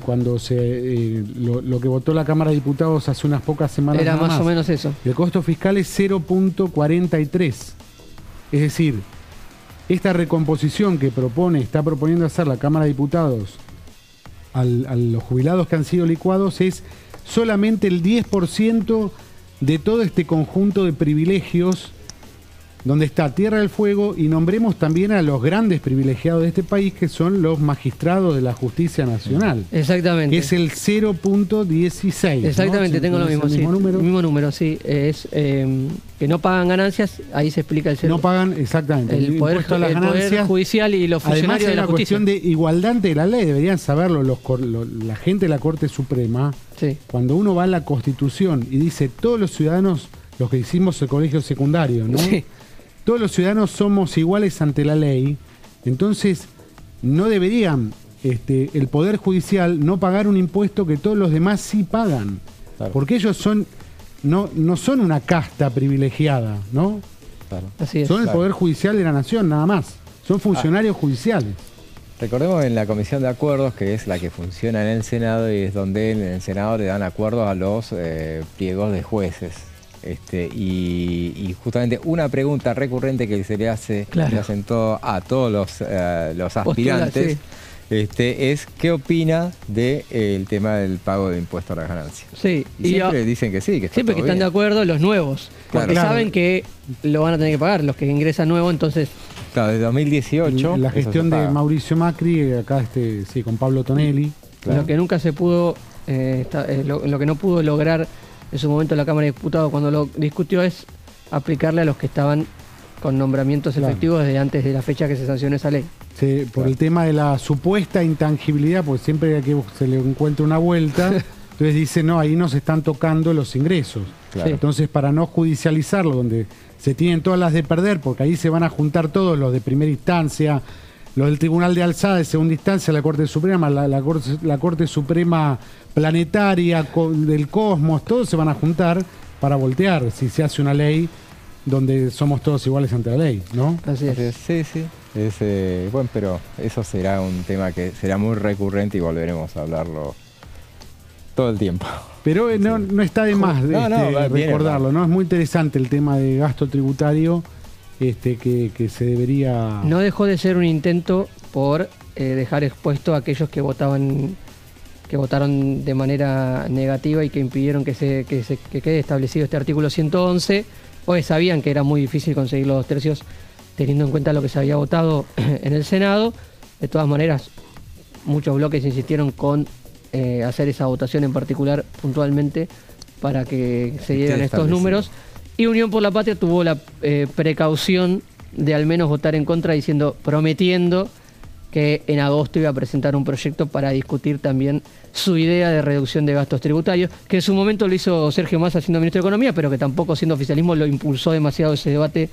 S3: Cuando lo que votó la Cámara de Diputados hace unas pocas semanas
S2: era más o menos eso.
S3: El costo fiscal es 0,43. Es decir, esta recomposición que está proponiendo hacer la Cámara de Diputados a los jubilados que han sido licuados es solamente el 10% de todo este conjunto de privilegios donde está Tierra del Fuego, y nombremos también a los grandes privilegiados de este país, que son los magistrados de la Justicia Nacional.
S2: Exactamente.
S3: Que es el 0,16.
S2: Exactamente,
S3: ¿no?
S2: tengo lo mismo,
S3: el mismo número.
S2: El mismo número, sí. Es que no pagan ganancias, ahí se explica el cero.
S3: No pagan, exactamente.
S2: El poder judicial y los funcionarios de la justicia.
S3: Además, hay una cuestión de igualdad ante la ley, deberían saberlo la gente de la Corte Suprema.
S2: Sí.
S3: Cuando uno va a la Constitución y dice, todos los ciudadanos, los que hicimos el colegio secundario, ¿no?
S2: Sí.
S3: Todos los ciudadanos somos iguales ante la ley, entonces no deberían el Poder Judicial no pagar un impuesto que todos los demás sí pagan. Claro. Porque ellos no son una casta privilegiada, ¿no?
S1: Claro.
S2: Así es.
S3: Son el Poder Judicial de la Nación, nada más. Son funcionarios judiciales.
S1: Recordemos en la Comisión de Acuerdos, que es la que funciona en el Senado, y es donde en el Senado le dan acuerdos a los pliegos de jueces. Y justamente una pregunta recurrente que se le hace,
S2: claro,
S1: le hacen a todos los aspirantes, es ¿qué opina del tema del pago de impuesto a la ganancia?
S2: Sí.
S1: Y siempre dicen que sí, que está
S2: siempre
S1: todo
S2: que están
S1: bien.
S2: de acuerdo los nuevos, porque saben que lo van a tener que pagar, los que ingresan nuevo, entonces...
S1: Claro, desde 2018...
S3: La gestión de Mauricio Macri, acá con Pablo Tonelli.
S2: Claro. Lo que nunca se pudo, lo que no pudo lograr en su momento la Cámara de Diputados cuando lo discutió es aplicarle a los que estaban con nombramientos efectivos desde antes de la fecha que se sancionó esa ley.
S3: Sí, por el tema de la supuesta intangibilidad, porque siempre que se le encuentra una vuelta, entonces dice, no, ahí nos están tocando los ingresos. Claro. Sí. Entonces, para no judicializarlo, donde se tienen todas las de perder, porque ahí se van a juntar todos los de primera instancia, los del Tribunal de Alzada de segunda instancia, la Corte Suprema, la Corte Suprema Planetaria, del Cosmos, todos se van a juntar para voltear si se hace una ley donde somos todos iguales ante la ley, ¿no?
S2: Así es.
S1: Sí. Bueno, pero eso será un tema que será muy recurrente y volveremos a hablarlo todo el tiempo.
S3: Pero no está de más recordarlo, ¿no? Es muy interesante el tema de gasto tributario que se debería...
S2: No dejó de ser un intento por dejar expuesto a aquellos que votaron de manera negativa y que impidieron que quede establecido este artículo 111, pues sabían que era muy difícil conseguir los 2 tercios teniendo en cuenta lo que se había votado en el Senado. De todas maneras, muchos bloques insistieron con hacer esa votación en particular puntualmente para que se dieran estos números. Y Unión por la Patria tuvo la precaución de al menos votar en contra, prometiendo que en agosto iba a presentar un proyecto para discutir también su idea de reducción de gastos tributarios, que en su momento lo hizo Sergio Massa siendo ministro de Economía, pero que tampoco siendo oficialismo lo impulsó demasiado ese debate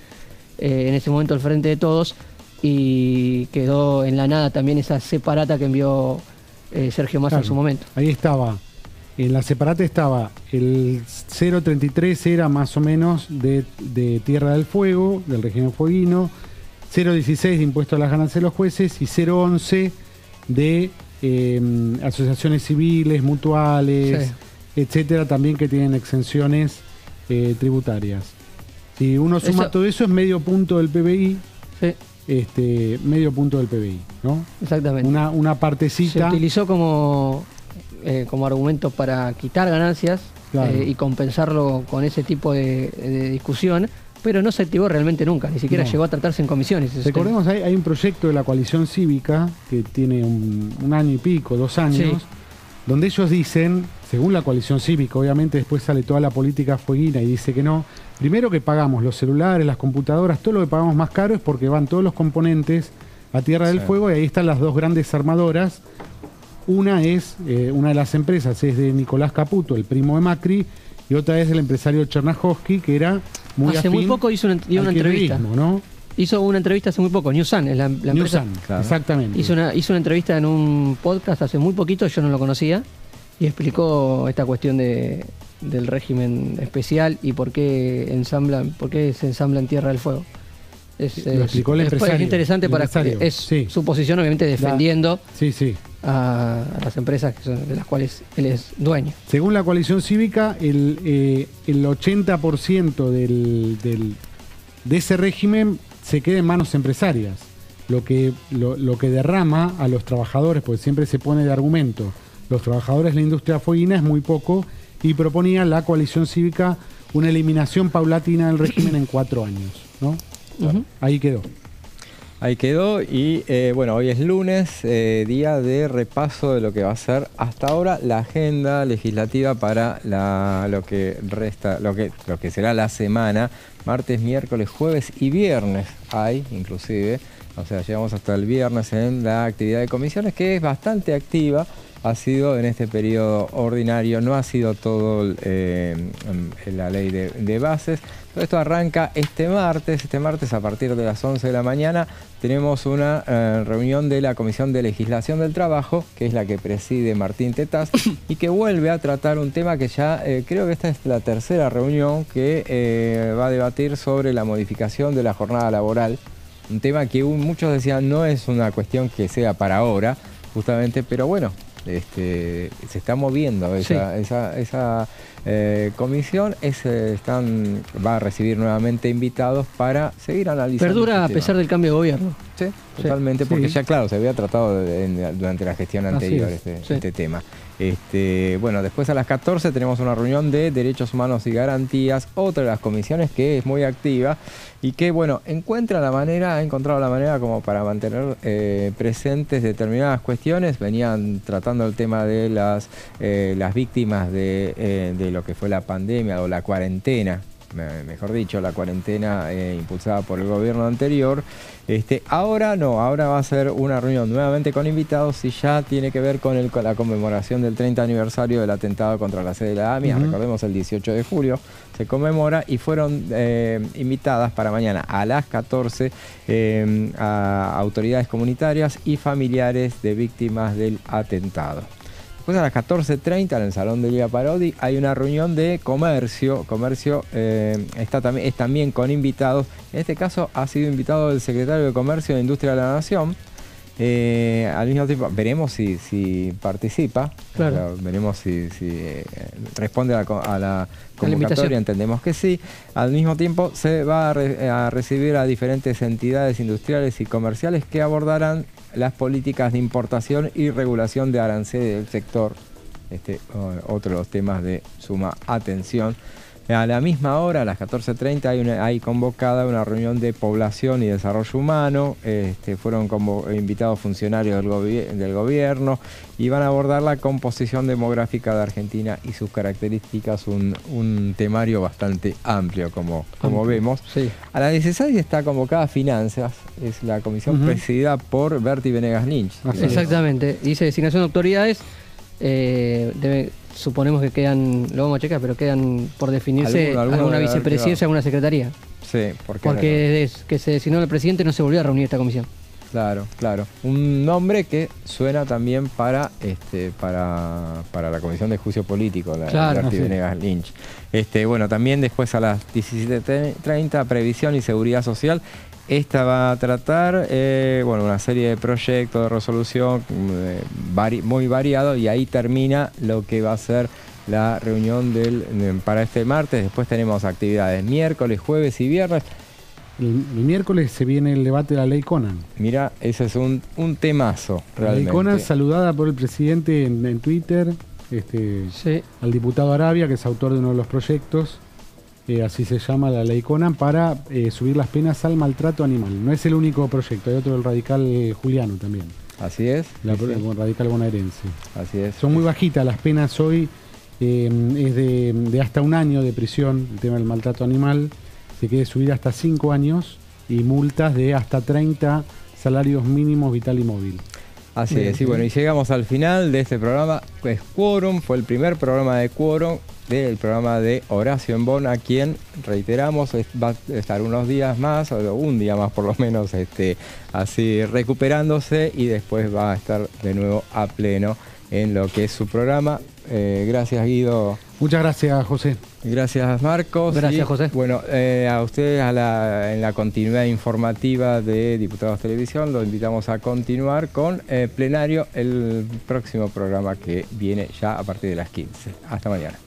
S2: en ese momento al frente de todos, y quedó en la nada también esa separata que envió Sergio Massa en su momento.
S3: Ahí estaba. En la separata estaba el 0,33 era más o menos de Tierra del Fuego, del régimen fueguino, 0,16 de impuesto a las ganancias de los jueces y 0,11 de asociaciones civiles, mutuales, etcétera, también que tienen exenciones tributarias. Si uno suma todo eso es medio punto del PBI, medio punto del PBI, ¿no?
S2: Exactamente.
S3: Una partecita.
S2: Se utilizó como argumento para quitar ganancias, claro, y compensarlo con ese tipo de discusión, pero no se activó realmente nunca, ni siquiera llegó a tratarse en comisiones.
S3: Recordemos, hay un proyecto de la coalición cívica que tiene un año y pico, 2 años, donde ellos dicen, según la coalición cívica, obviamente después sale toda la política fueguina y dice que no, primero que pagamos los celulares, las computadoras, todo lo que pagamos más caro es porque van todos los componentes a Tierra del Fuego, y ahí están las 2 grandes armadoras. Una de las empresas es de Nicolás Caputo, el primo de Macri, y otra es del empresario Chernájovský, que era muy
S2: hace
S3: afín
S2: muy poco hizo una entrevista,
S3: ¿no?
S2: Hizo una entrevista hace muy poco, Newsan, es la empresa.
S3: Newsan, claro. Exactamente.
S2: Hizo una entrevista en un podcast hace muy poquito, yo no lo conocía, y explicó esta cuestión del régimen especial y por qué se ensambla en Tierra del Fuego.
S3: Lo explicó el empresario.
S2: Es interesante su posición, obviamente, defendiendo a las empresas de las cuales él es dueño.
S3: Según la coalición cívica, el 80% de ese régimen se queda en manos empresarias. Lo que derrama a los trabajadores, porque siempre se pone de argumento, los trabajadores de la industria fueguina es muy poco, y proponía la coalición cívica una eliminación paulatina del régimen en 4 años, ¿no? Ahí quedó.
S1: Ahí quedó y bueno, hoy es lunes, día de repaso de lo que va a ser hasta ahora la agenda legislativa para lo que será la semana, martes, miércoles, jueves y viernes hay inclusive, o sea, llegamos hasta el viernes en la actividad de comisiones, que es bastante activa. Ha sido en este periodo ordinario, no ha sido todo la ley de bases. Todo esto arranca este martes a partir de las 11 de la mañana tenemos una reunión de la Comisión de Legislación del Trabajo, que es la que preside Martín Tetaz, y que vuelve a tratar un tema que ya creo que esta es la tercera reunión que va a debatir sobre la modificación de la jornada laboral. Un tema que muchos decían no es una cuestión que sea para ahora, justamente, pero bueno, se está moviendo esa comisión, va a recibir nuevamente invitados para seguir analizando.
S2: Perdura a pesar del cambio de gobierno.
S1: Sí, totalmente, porque ya claro, se había tratado durante la gestión anterior este tema. Bueno, después a las 14 tenemos una reunión de Derechos Humanos y Garantías, otra de las comisiones que es muy activa y que, bueno, ha encontrado la manera como para mantener presentes determinadas cuestiones. Venían tratando el tema de las víctimas de lo que fue la pandemia o la cuarentena, mejor dicho, la cuarentena impulsada por el gobierno anterior. Ahora va a ser una reunión nuevamente con invitados y ya tiene que ver con la conmemoración del 30 aniversario del atentado contra la sede de la AMIA. Recordemos, el 18 de julio se conmemora y fueron invitadas para mañana a las 14 a autoridades comunitarias y familiares de víctimas del atentado. Después a las 14:30 en el Salón de Liga Parodi hay una reunión de comercio. Es también con invitados. En este caso ha sido invitado el secretario de Comercio e Industria de la Nación. Al mismo tiempo veremos si participa, claro. Veremos si responde a la convocatoria, entendemos que sí. Al mismo tiempo se va a recibir a diferentes entidades industriales y comerciales que abordarán las políticas de importación y regulación de aranceles del sector. Otro de los temas de suma atención. A la misma hora, a las 14:30, hay convocada una reunión de población y desarrollo humano. Fueron invitados funcionarios del gobierno y van a abordar la composición demográfica de Argentina y sus características, un temario bastante amplio, como vemos. Sí. A las 16 está convocada Finanzas, es la comisión presidida por Berti Venegas Lynch.
S2: Exactamente, dice designación de autoridades. Suponemos que quedan, lo vamos a checar, pero quedan por definirse alguna vicepresidencia, alguna secretaría.
S1: Sí,
S2: porque desde que se designó el presidente no se volvió a reunir esta comisión.
S1: Claro. Un nombre que suena también para la Comisión de Juicio Político, la Berti Venegas Lynch. Bueno, también después a las 17:30, Previsión y Seguridad Social. Esta va a tratar una serie de proyectos de resolución muy variado, y ahí termina lo que va a ser la reunión para este martes. Después tenemos actividades miércoles, jueves y viernes.
S3: El miércoles se viene el debate de la ley Conan.
S1: Mira, ese es un temazo, realmente.
S3: La ley Conan, saludada por el presidente en Twitter, al diputado Arabia, que es autor de uno de los proyectos. Así se llama la ley Conan, para subir las penas al maltrato animal. No es el único proyecto, hay otro del radical Juliano también.
S1: Así es.
S3: El radical bonaerense.
S1: Así es.
S3: Son muy bajitas las penas hoy, es de hasta 1 año de prisión, el tema del maltrato animal. Se quiere subir hasta 5 años y multas de hasta 30 salarios mínimos vital y móvil.
S1: Así es, y bueno, y llegamos al final de este programa. Pues Quórum, fue el primer programa de Quórum. del programa de Horacio Embón, a quien, reiteramos, va a estar unos días más, o un día más por lo menos, así recuperándose, y después va a estar de nuevo a pleno en lo que es su programa. Gracias, Guido.
S3: Muchas gracias, José.
S1: Gracias, Marcos.
S2: Gracias, José.
S1: Bueno, a ustedes en la continuidad informativa de Diputados Televisión lo invitamos a continuar con Plenario, el próximo programa que viene ya a partir de las 15. Hasta mañana.